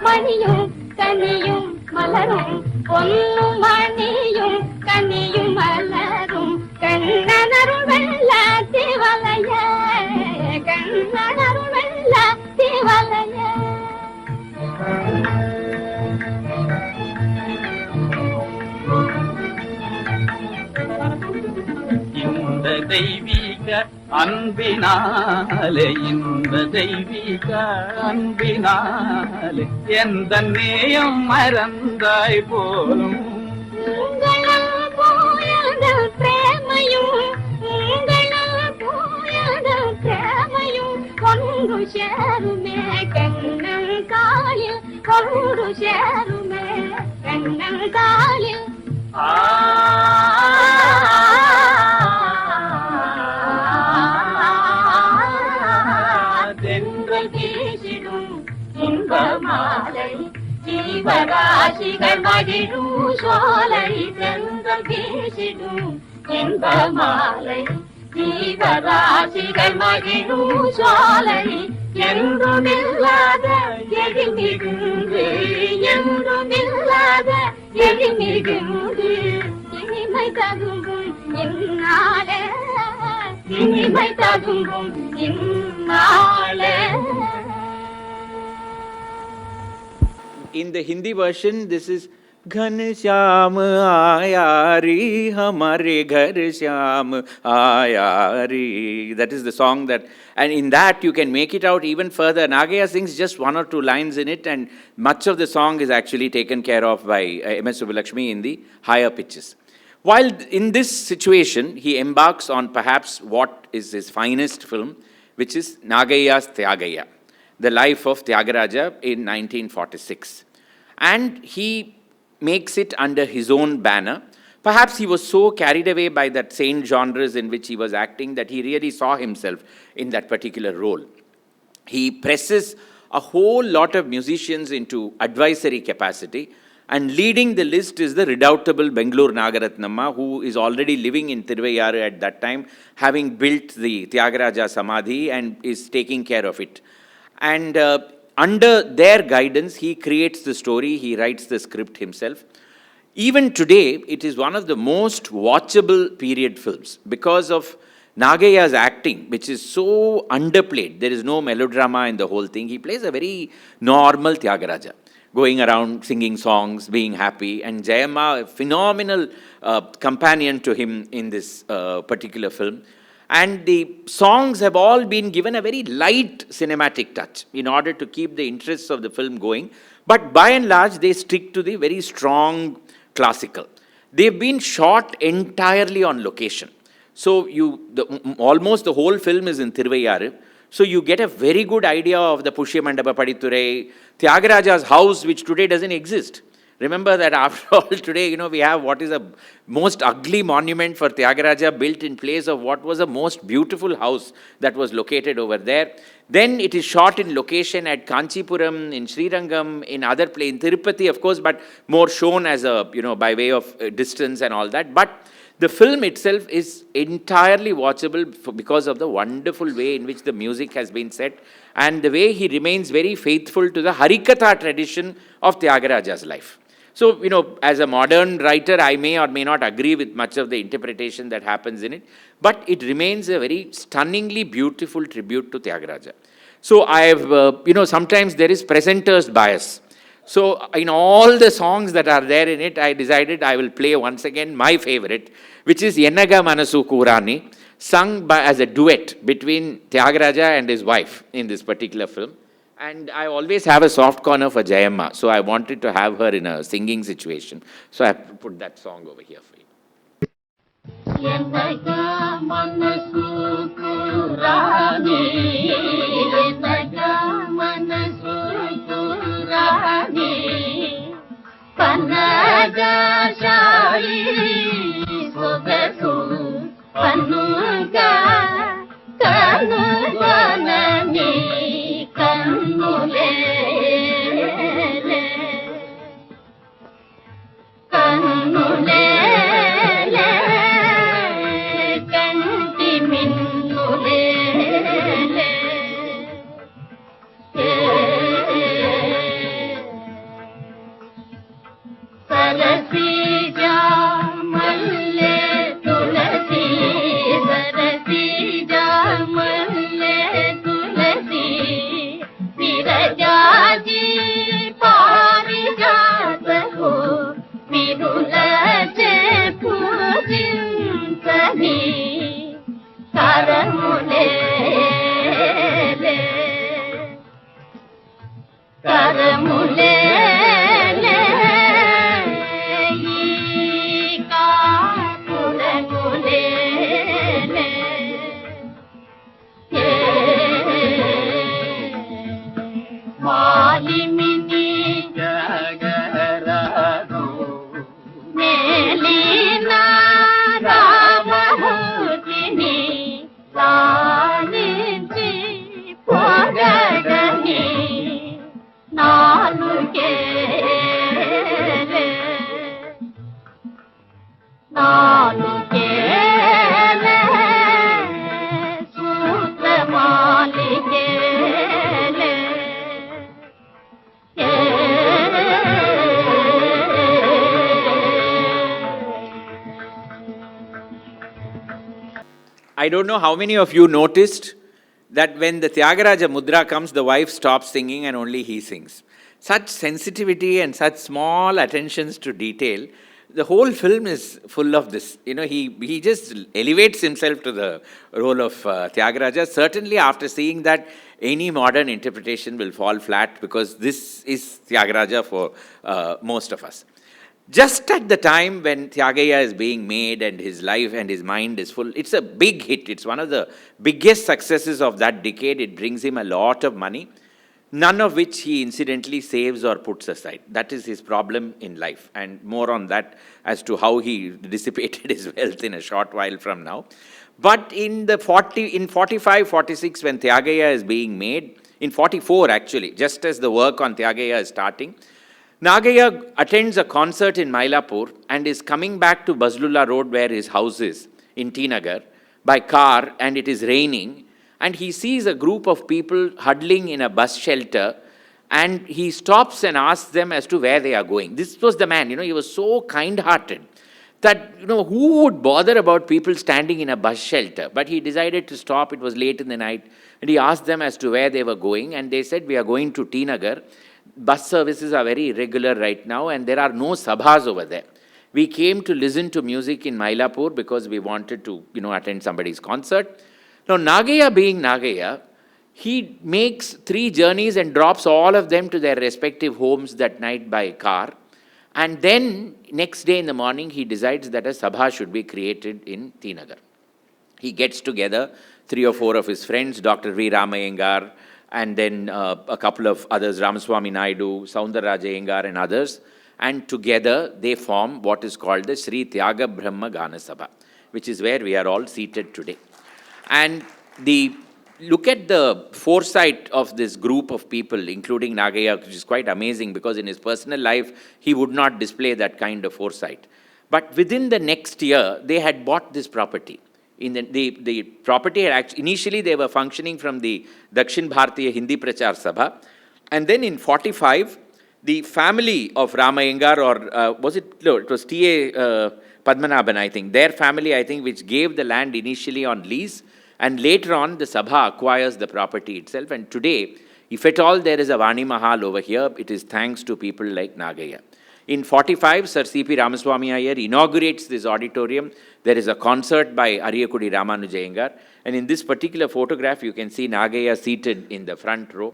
மணியும் கனியும் மலரும் பொன்னும் மணியும் கனியும் மலரும் கண்ணனருள் வெள்ள திவலைய கண்ணனருள் வெள்ள திவலைய இந்த தெய்வீக அன்பினாலே இந்த தெய்வீக அன்பினாலே எந்த நேயம் மறந்தாய் போலும் உங்களால் போயாத பிரேமையும் உங்களால் போயாத பிரேமையும் கொண்டு சேருமே கண்ணன் காலில் கொண்டு சேருமே கண்ணன் காலில் தென்றல் வீசிடும் இன்ப மாலை ஜீவராசிகள் மகிழும் சோலை தென்றல் வீசிடும் இன்ப மாலை ஜீவராசிகள் மகிழும் சோலை என்றுமில்லாத எழிமிகுந்து என்றுமில்லாத எழிமிகுந்து இனிமை தகும்பும் இந்நாளே இனிமை தகும்பும் இந்நாளே. In the Hindi version, this is Ghan Shyam Aayari Hamare Ghar Shyam Aayari. That is the song that, and in that you can make it out even further. Nagaiah sings just one or two lines in it, and much of the song is actually taken care of by M.S. Subbulakshmi in the higher pitches. While in this situation, he embarks on perhaps what is his finest film, which is Nagaiah's Tyagaiah, the life of Tyagaraja in 1946. And he makes it under his own banner. Perhaps he was so carried away by that same genres in which he was acting that he really saw himself in that particular role. He presses a whole lot of musicians into advisory capacity, and leading the list is the redoubtable Bengaluru Nagaratnamma, who is already living in Tiruvayyaru at that time, having built the Tyagaraja Samadhi and is taking care of it. And under their guidance, he creates the story, he writes the script himself. Even today, it is one of the most watchable period films because of Nagaiah's acting, which is so underplayed. There is no melodrama in the whole thing. He plays a very normal Tyagaraja, going around singing songs, being happy, and Jayamma, a phenomenal companion to him in this particular film. And the songs have all been given a very light cinematic touch in order to keep the interests of the film going. But by and large, they stick to the very strong classical. They've been shot entirely on location. So almost the whole film is in Tiruvayyaru. So you get a very good idea of the Pushya Mandapa Padithurai, Tyagaraja's house, which today doesn't exist. Remember that after all, today, we have what is a most ugly monument for Tyagaraja built in place of what was a most beautiful house that was located over there. Then it is shot in location at Kanchipuram, in Srirangam, in other places, in Tirupati, of course, but more shown as a, by way of distance and all that. But the film itself is entirely watchable because of the wonderful way in which the music has been set and the way he remains very faithful to the Harikatha tradition of Tyagaraja's life. So, as a modern writer, I may or may not agree with much of the interpretation that happens in it, but it remains a very stunningly beautiful tribute to Tyagaraja. So, I have, sometimes there is presenter's bias. So, in all the songs that are there in it, I decided I will play once again my favorite, which is Yennaga Manasu Kurani, sung as a duet between Tyagaraja and his wife in this particular film. And I always have a soft corner for Jayamma, so I wanted to have her in a singing situation. So I put that song over here for you. Yennaga manasu kurani, yennaga manasu kurani, panaga shai sogasu panuga kanuganani. I don't know how many of you noticed that when the Tyagaraja Mudra comes, the wife stops singing and only he sings. Such sensitivity and such small attentions to detail, the whole film is full of this. You know, he just elevates himself to the role of Tyagaraja. Certainly after seeing that, any modern interpretation will fall flat because this is Tyagaraja for most of us. Just at the time when Tyagaiah is being made and his life and his mind is full, it's a big hit. It's one of the biggest successes of that decade. It brings him a lot of money, none of which he incidentally saves or puts aside. That is his problem in life. And more on that as to how he dissipated his wealth in a short while from now. But in 45, 46, when Tyagaiah is being made, in 44 actually, just as the work on Tyagaiah is starting, Nagaiah attends a concert in Mylapore and is coming back to Bazlulla Road where his house is in T. Nagar by car, and it is raining, and he sees a group of people huddling in a bus shelter, and he stops and asks them as to where they are going. This was the man, he was so kind-hearted that, who would bother about people standing in a bus shelter? But he decided to stop. It was late in the night, and he asked them as to where they were going, and they said, we are going to T. Nagar. Bus services are very irregular right now, and there are no sabhas over there. We came to listen to music in Mylapore because we wanted to, attend somebody's concert. Now, Nagaiah being Nagaiah, he makes 3 journeys and drops all of them to their respective homes that night by car. And then, next day in the morning, he decides that a sabha should be created in T. Nagar. He gets together 3 or 4 of his friends, Dr. V.Rama Iyengar, and then a couple of others, Ramaswamy Naidu, Soundaraja Iyengar and others, and together they form what is called the Sri Tyaga Brahma Gana Sabha, which is where we are all seated today. And look at the foresight of this group of people, including Nagaiah, which is quite amazing because in his personal life, he would not display that kind of foresight. But within the next year, they had bought this property. The property had actually, initially they were functioning from the Dakshin Bharatiya Hindi Prachar Sabha, and then in 45, the family of Rama Iyengar, it was T.A. Padmanabhan, I think, their family, I think, which gave the land initially on lease, and later on the Sabha acquires the property itself, and today, if at all there is a Vani Mahal over here, it is thanks to people like Nagaiah. In 45, Sir C.P. Ramaswamy Iyer inaugurates this auditorium. There is a concert by Ariyakudi Ramanuja Iyengar. And in this particular photograph, you can see Nagaiah seated in the front row,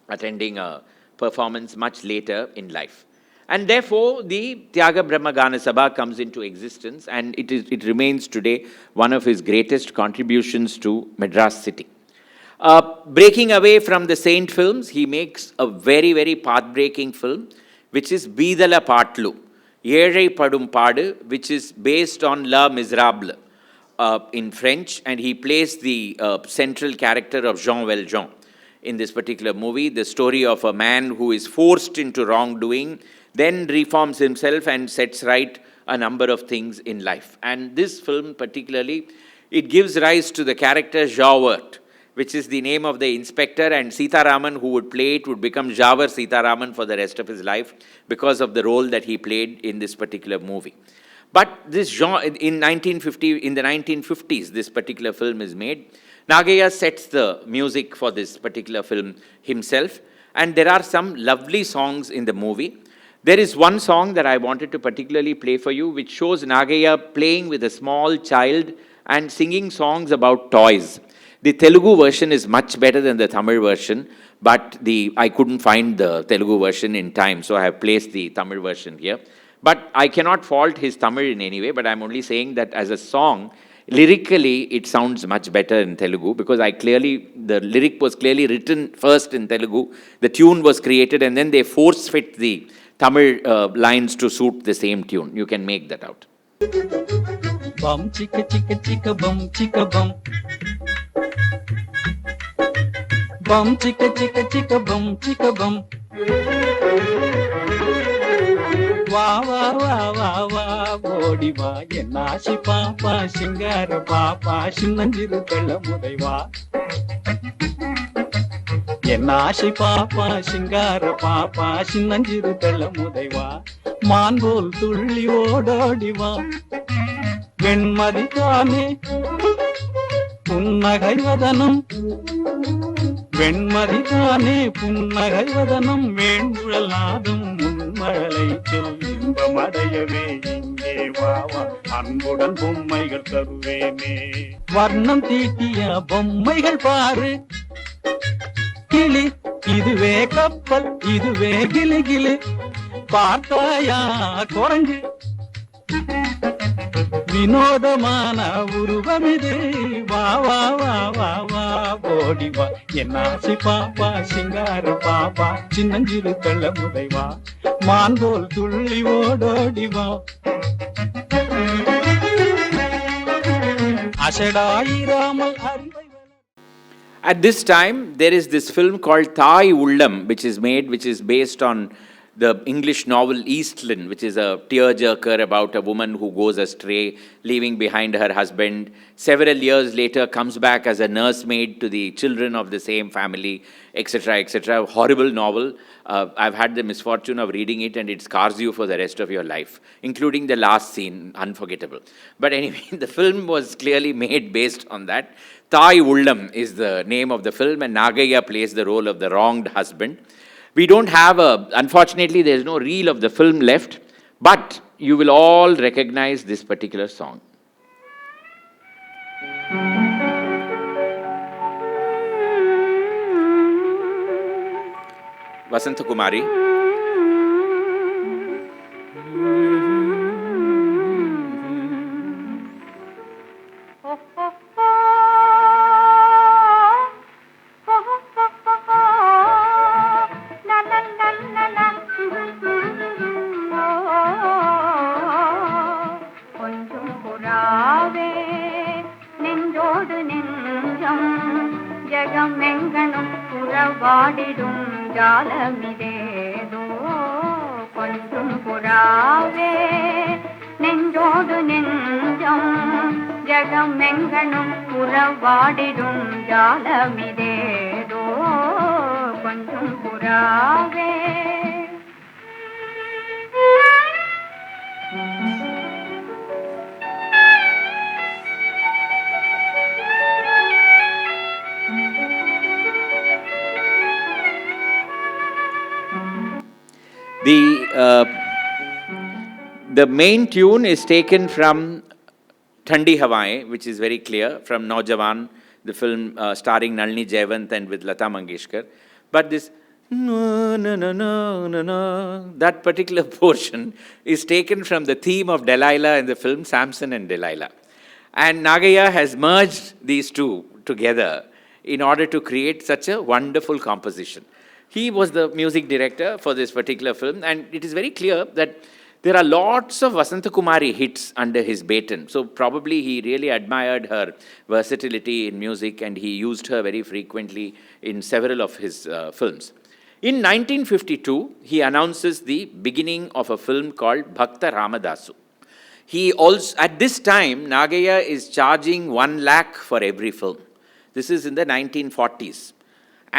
attending a performance much later in life. And therefore, the Tyaga Brahma Gana Sabha comes into existence, and it remains today one of his greatest contributions to Madras city. Breaking away from the saint films, he makes a very, very path-breaking film, which is Beedala Paatlu, Yezhai Padum Paadu, which is based on La Miserable in French, and he plays the central character of Jean Valjean in this particular movie, the story of a man who is forced into wrongdoing, then reforms himself and sets right a number of things in life. And this film particularly, it gives rise to the character Javert, which is the name of the inspector, and Sitaraman, who would play it, would become Javar Sitaraman for the rest of his life because of the role that he played in this particular movie. But this genre, in the 1950s, this particular film is made. Nagaiah sets the music for this particular film himself, and there are some lovely songs in the movie. There is one song that I wanted to particularly play for you, which shows Nagaiah playing with a small child and singing songs about toys. The Telugu version is much better than the Tamil version, but I couldn't find the Telugu version in time, so I have placed the Tamil version here. But I cannot fault his Tamil in any way, but I'm only saying that as a song, lyrically, it sounds much better in Telugu because the lyric was clearly written first in Telugu, the tune was created, and then they force fit the Tamil lines to suit the same tune. You can make that out. Bum chicka chicka chicka bum chicka bum. Bum chicka chicka chicka bum chicka bum. வா வா வா வா வா ஓடி வா என் ஆசி பாப்பா சிங்கார பாப்பா சின்னஞ்சிறு கள்ள முதைவா என் ஆசி பாப்பா சிங்கார பாப்பா சின்னஞ்சிறு கள்ள முதைவா மான் போல் துள்ளி ஓடோடி வா வெண்மதி தானே புன்னகை வதனம் வெண்மதி தானே புன்னகை வதனம் வேண்டுழல் நாதம் முன்மழலை சொல் இன்பமடையவே இங்கே வாவா அன்புடன் பொம்மைகள் தருவேனே வர்ணம் தீட்டிய பொம்மைகள் பாரு கிளி இதுவே கப்பல் இதுவே கிளி கிளி பார்த்தாயா குரங்கு வினோதமான உருவம் இது வா வா வா வா வா ஓடி வா என் ஆசி பாப்பா சிங்கார பாப்பா சின்னஞ்சிறு கள்ள முதைவா மான் போல் துள்ளி ஓடோடி வா அசடாயிராமல் அறிவை. At this time, there is this film called Thai Ullam, which is based on the English novel Eastland, which is a tearjerker about a woman who goes astray, leaving behind her husband. Several years later, comes back as a nursemaid to the children of the same family, etc., etc. Horrible novel. I've had the misfortune of reading it, and it scars you for the rest of your life, including the last scene, unforgettable. But anyway, the film was clearly made based on that. Thai Ullam is the name of the film, and Nagaiah plays the role of the wronged husband. We don't have unfortunately, there's no reel of the film left, but you will all recognize this particular song. Vasanta Kumari. வாடிடும் ஜாலமிதேதோ கொஞ்சம் புறாவே நெஞ்சோடு நெஞ்சம் ஜகமெங்கனும் புறவாடிடும் ஜாலமிதேதோ கொஞ்சம் புறாவே. The main tune is taken from Thandi Hawaye, which is very clear, from Naujawan, the film starring Nalini Jayawant and with Lata Mangeshkar. But this no, no, no, no, no, no, that particular portion is taken from the theme of Delilah in the film Samson and Delilah. And Nagaiah has merged these two together in order to create such a wonderful composition. He was the music director for this particular film, and it is very clear that there are lots of Vasanta Kumari hits under his baton. So probably he really admired her versatility in music, and he used her very frequently in several of his films. In 1952, he announces the beginning of a film called Bhakta Ramadasu. He also, at this time, Nagaiah is charging 1 lakh for every film. This is in the 1940s.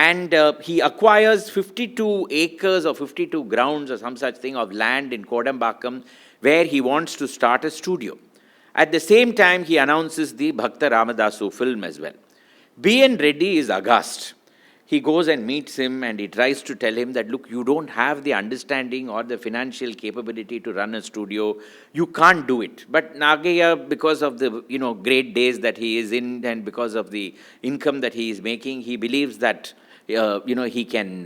And he acquires 52 acres or 52 grounds or some such thing of land in Kodambakam, where he wants to start a studio. At the same time, he announces the Bhakta Ramadasu film as well. B.N. Reddy is aghast. he goes and meets him and he tries to tell him that, look, you don't have the understanding or the financial capability to run a studio. You can't do it. But Nagaiah, because of the, great days that he is in and because of the income that he is making, he believes that, he can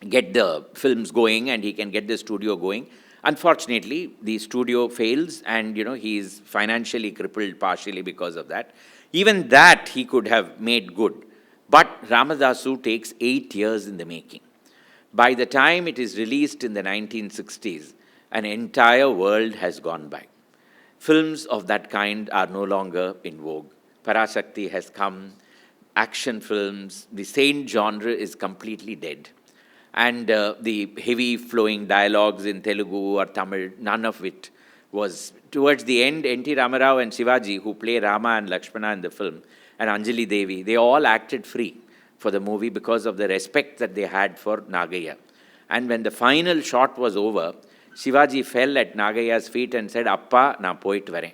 get the films going and he can get the studio going. Unfortunately, the studio fails and, he is financially crippled partially because of that. Even that he could have made good. But Ramadasu takes 8 years in the making. By the time it is released in the 1960s, an entire world has gone by. Films of that kind are no longer in vogue. Parashakti has come, action films, the saint genre is completely dead. And the heavy flowing dialogues in Telugu or Tamil, none of it was. Towards the end, N.T. Ramarao and Shivaji, who play Rama and Lakshmana in the film, and Anjali Devi, they all acted free for the movie because of the respect that they had for Nagaiah. And when the final shot was over, Shivaji fell at Nagaiah's feet and said, Appa, na poit vare.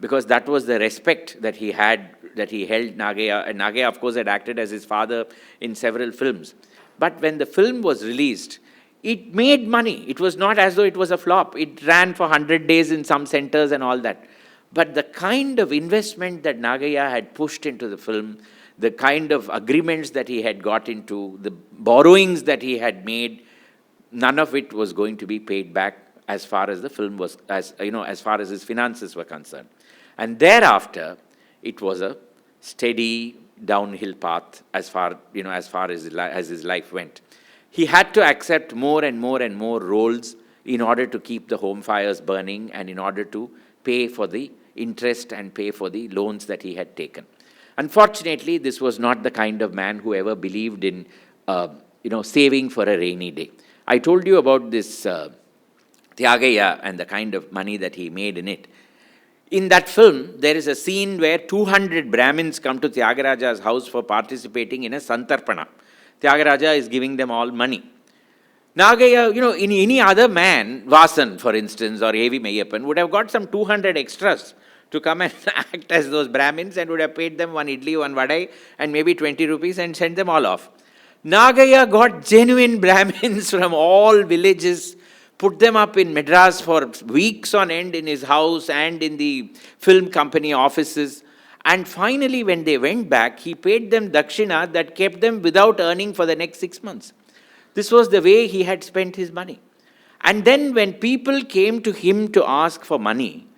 Because that was the respect that he had, that he held Nagaiah. And Nagaiah, of course, had acted as his father in several films. But when the film was released, it made money. It was not as though it was a flop. It ran for 100 days in some centers and all that. But the kind of investment that Nagaiah had pushed into the film, the kind of agreements that he had got into, the borrowings that he had made, none of it was going to be paid back as far as the film was, as far as his finances were concerned. And thereafter, it was a steady downhill path as far as his life went. He had to accept more and more and more roles in order to keep the home fires burning and in order to pay for the interest and pay for the loans that he had taken. Unfortunately, this was not the kind of man who ever believed in, saving for a rainy day. I told you about this Tyagaiah and the kind of money that he made in it. In that film, there is a scene where 200 Brahmins come to Tyagaraja's house for participating in a Santarpana. Tyagaraja is giving them all money. Nagaiah, in any other man, Vasan, for instance, or A.V. Meyyappan, would have got some 200 extras to come and act as those Brahmins and would have paid them one idli, one vadai, and maybe 20 rupees and sent them all off. Nagaiah got genuine Brahmins from all villages, put them up in Madras for weeks on end in his house and in the film company offices. And finally, when they went back, he paid them dakshina that kept them without earning for the next 6 months. This was the way he had spent his money. And then when people came to him to ask for money,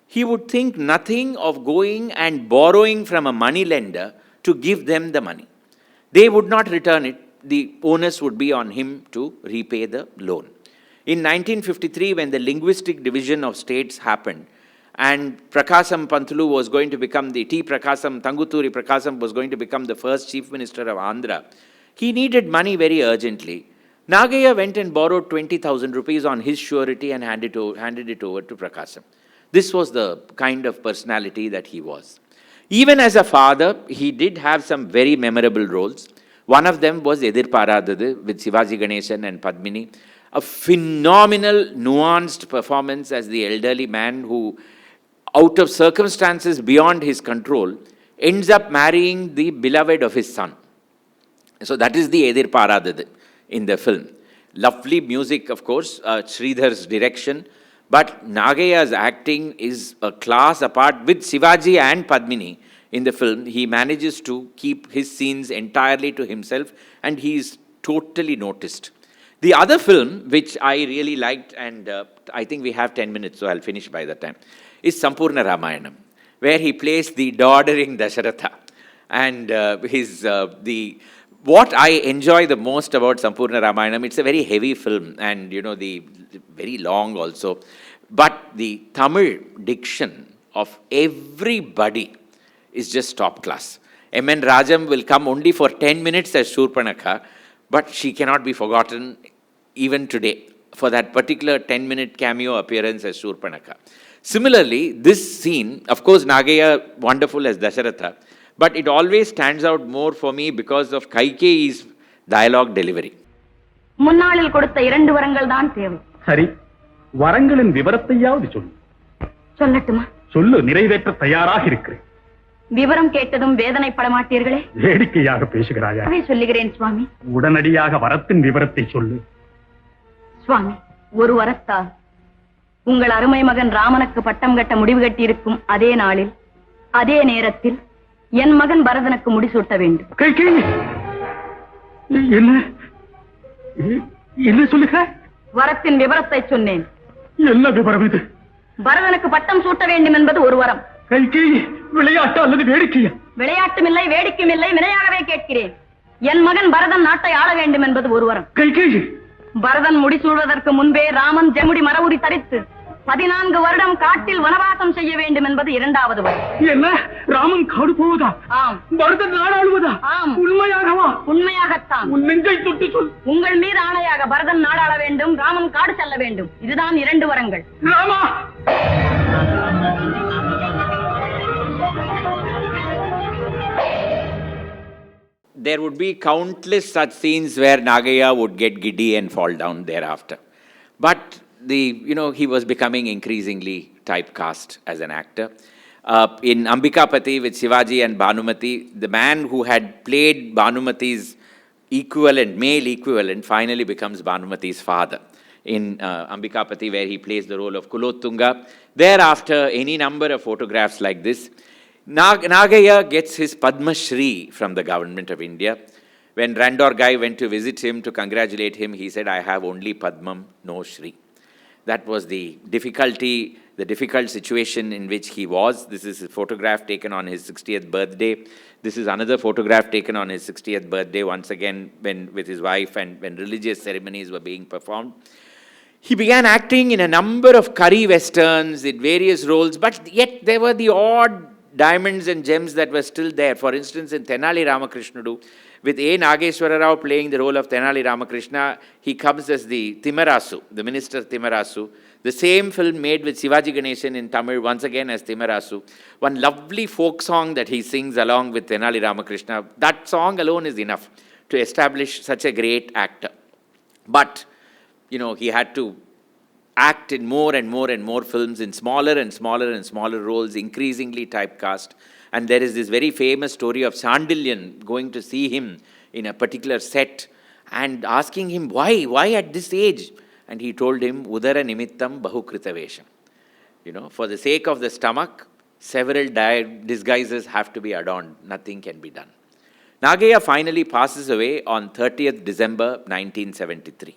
he would think nothing of going and borrowing from a money lender to give them the money. They would not return it. The onus would be on him to repay the loan. In 1953, when the linguistic division of states happened, and Prakasam Pantulu was going to become Tanguturi Prakasam was going to become the first chief minister of Andhra, he needed money very urgently. Nagaiah went and borrowed 20,000 rupees on his surety and handed it over to Prakasam. This was the kind of personality that he was. Even as a father, he did have some very memorable roles. One of them was Edir Paradadu with Shivaji Ganesan and Padmini. A phenomenal, nuanced performance as the elderly man who, out of circumstances beyond his control, ends up marrying the beloved of his son. So that is the Edir Paradadu in the film. Lovely music, of course, Sridhar's direction. But Nagaiah's acting is a class apart. With Shivaji and Padmini in the film, he manages to keep his scenes entirely to himself and he is totally noticed. The other film, which I really liked, and I think we have 10 minutes, so I'll finish by that time, is Sampurna Ramayanam, where he plays the doddering Dasharatha. And what I enjoy the most about Sampurna Ramayanam, it's a very heavy film and, the very long also. But the Tamil diction of everybody is just top class. M.N. Rajam will come only for 10 minutes as Shurpanakha, but she cannot be forgotten even today for that particular 10-minute cameo appearance as Shurpanakha. Similarly, this scene, of course, Nagaiah, wonderful as Dasharatha, but it always stands out more for me because of Kaikeyi's dialogue delivery. முன்னாளில் கொடுத்த 2 வரங்கள் தான் தேவை. சரி, வரங்களின் விவரத்தையாவது சொல்லு. சொல்லட்டுமா? சொல்லு, நிறைவேற்ற தயாராக இருக்கிறேன். விவரம் கேட்டதும் வேதனைப்பட மாட்டீர்களே? வேடிக்கையாக பேசுகிறாயா? சொல்லுகிறேன் சுவாமி. உடனடியாக வரத்தின் விவரத்தை சொல்லு. சுவாமி, ஒரு வரத்தால் உங்கள் அருமை மகன் ராமனுக்கு பட்டம் கட்ட முடிவு கட்டியிருக்கும் அதே நாளில் அதே நேரத்தில் என் மகன் பரதனுக்கு முடிசூட்ட வேண்டும். என்ன சொல்லுக? வரத்தின் விவரத்தை சொன்னேன். என்ன விவரம் இது? பரதனுக்கு பட்டம் சூட்ட வேண்டும் என்பது ஒரு வரம். விளையாட்டு அல்லது வேடிக்கையா? விளையாட்டும் இல்லை, வேடிக்கையும் இல்லை, வினையாகவே கேட்கிறேன். என் மகன் பரதன் நாட்டை ஆள வேண்டும் என்பது ஒரு வரம். பரதன் முடிசூடுவதற்கு முன்பே ராமன் ஜெமுடி மரவுரி தரித்து 14 வருடம் காட்டில் வனவாசம் செய்ய வேண்டும் என்பது இரண்டாவது வரம். என்ன? ராமன் காடு போவதா? ஆம். பரதன் நாடாளுவதா? ஆம். உண்மையாகவா? உண்மையாகத்தான். உன் நெஞ்சை தொட்டு சொல். உங்கள் மீது ஆணையாக பரதன் நாடாள வேண்டும், ராமன் காடு செல்ல வேண்டும். இதுதான் 2 வரங்கள். Rama! There would be countless such scenes where Nagaiah would get giddy and fall down thereafter. But he was becoming increasingly typecast as an actor. In Ambikapati with Shivaji and Bhanumati, the man who had played Bhanumati's male equivalent, finally becomes Bhanumati's father. In Ambikapati, where he plays the role of Kulottunga. Thereafter, any number of photographs like this. Nagaiah gets his Padmashri from the government of India. When Randor Guy went to visit him to congratulate him, he said, "I have only Padmam, no Shri." That was the difficult situation in which he was. This is a photograph taken on his 60th birthday. This is another photograph taken on his 60th birthday, once again with his wife and when religious ceremonies were being performed. He began acting in a number of curry westerns in various roles, but yet there were the odd diamonds and gems that were still there. For instance, in Tenali Ramakrishnudu, with A. Nageshwara Rao playing the role of Tenali Ramakrishna, he comes as the Timarasu, the minister Timarasu. The same film made with Sivaji Ganeshan in Tamil, once again as Timarasu. One lovely folk song that he sings along with Tenali Ramakrishna. That song alone is enough to establish such a great actor. But, he had to act in more and more and more films in smaller and smaller and smaller roles, increasingly typecast. And there is this very famous story of Chandilyan going to see him in a particular set and asking him, why at this age? And he told him, Udara nimittam bahukritavesham. For the sake of the stomach, several disguises have to be adorned. Nothing can be done. Nagaiah finally passes away on 30th December 1973.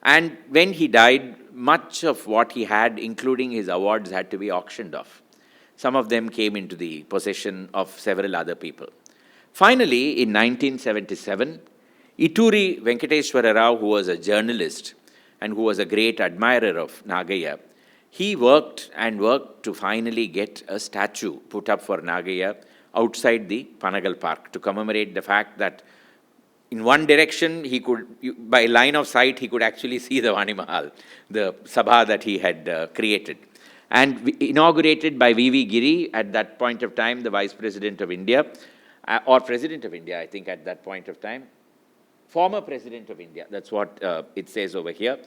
And when he died, much of what he had, including his awards, had to be auctioned off. Some of them came into the possession of several other people. Finally, in 1977, Ituri Venkateshwara Rao, who was a journalist and who was a great admirer of Nagaiah, he worked to finally get a statue put up for Nagaiah outside the Panagal Park to commemorate the fact that in one direction, by line of sight, he could actually see the Vani Mahal, the sabha that he had created. And inaugurated by V.V. Giri, at that point of time, the Vice President of India, or President of India, I think at that point of time, former President of India, that's what it says over here.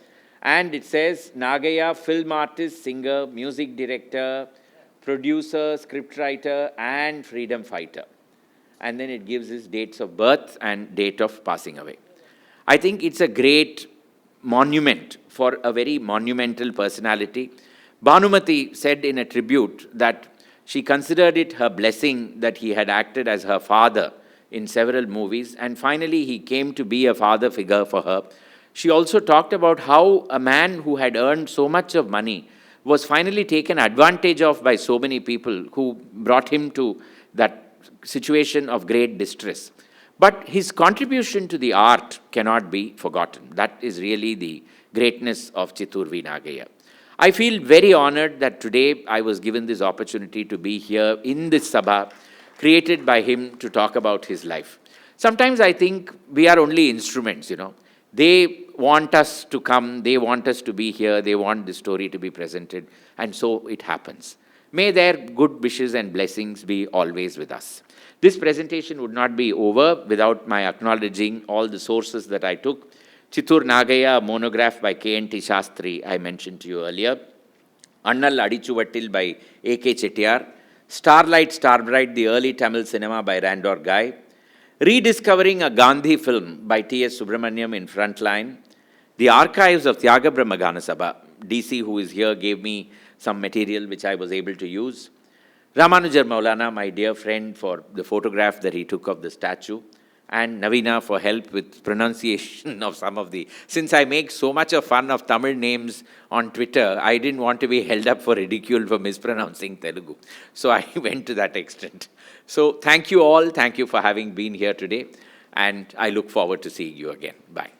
And it says, Nagaiah, film artist, singer, music director, producer, scriptwriter, and freedom fighter. And then it gives his dates of birth and date of passing away. I think it's a great monument for a very monumental personality. Bhanumati said in a tribute that she considered it her blessing that he had acted as her father in several movies, and finally he came to be a father figure for her. She also talked about how a man who had earned so much of money was finally taken advantage of by so many people who brought him to that situation of great distress. But his contribution to the art cannot be forgotten. That is really the greatness of Chittor V.Nagaiah. I feel very honored that today I was given this opportunity to be here in this sabha created by him to talk about his life. Sometimes I think we are only instruments, They want us to come, they want us to be here, they want the story to be presented, and so it happens. May their good wishes and blessings be always with us. This presentation would not be over without my acknowledging all the sources that I took. Chittor Nagaiah, a monograph by K.N.T. Shastri, I mentioned to you earlier. Annal Adichuvattil by A.K. Chettiar. Starlight, Starbright, the early Tamil cinema by Randor Guy, rediscovering a Gandhi film by T.S. Subramaniam in Frontline, the archives of Tyaga Brahma Gana Sabha. DC, who is here, gave me some material which I was able to use. Ramanujar Maulana, my dear friend, for the photograph that he took of the statue, and Navina for help with pronunciation of some of the... Since I make so much of fun of Tamil names on Twitter, I didn't want to be held up for ridicule for mispronouncing Telugu. So I went to that extent. So thank you all. Thank you for having been here today. And I look forward to seeing you again. Bye.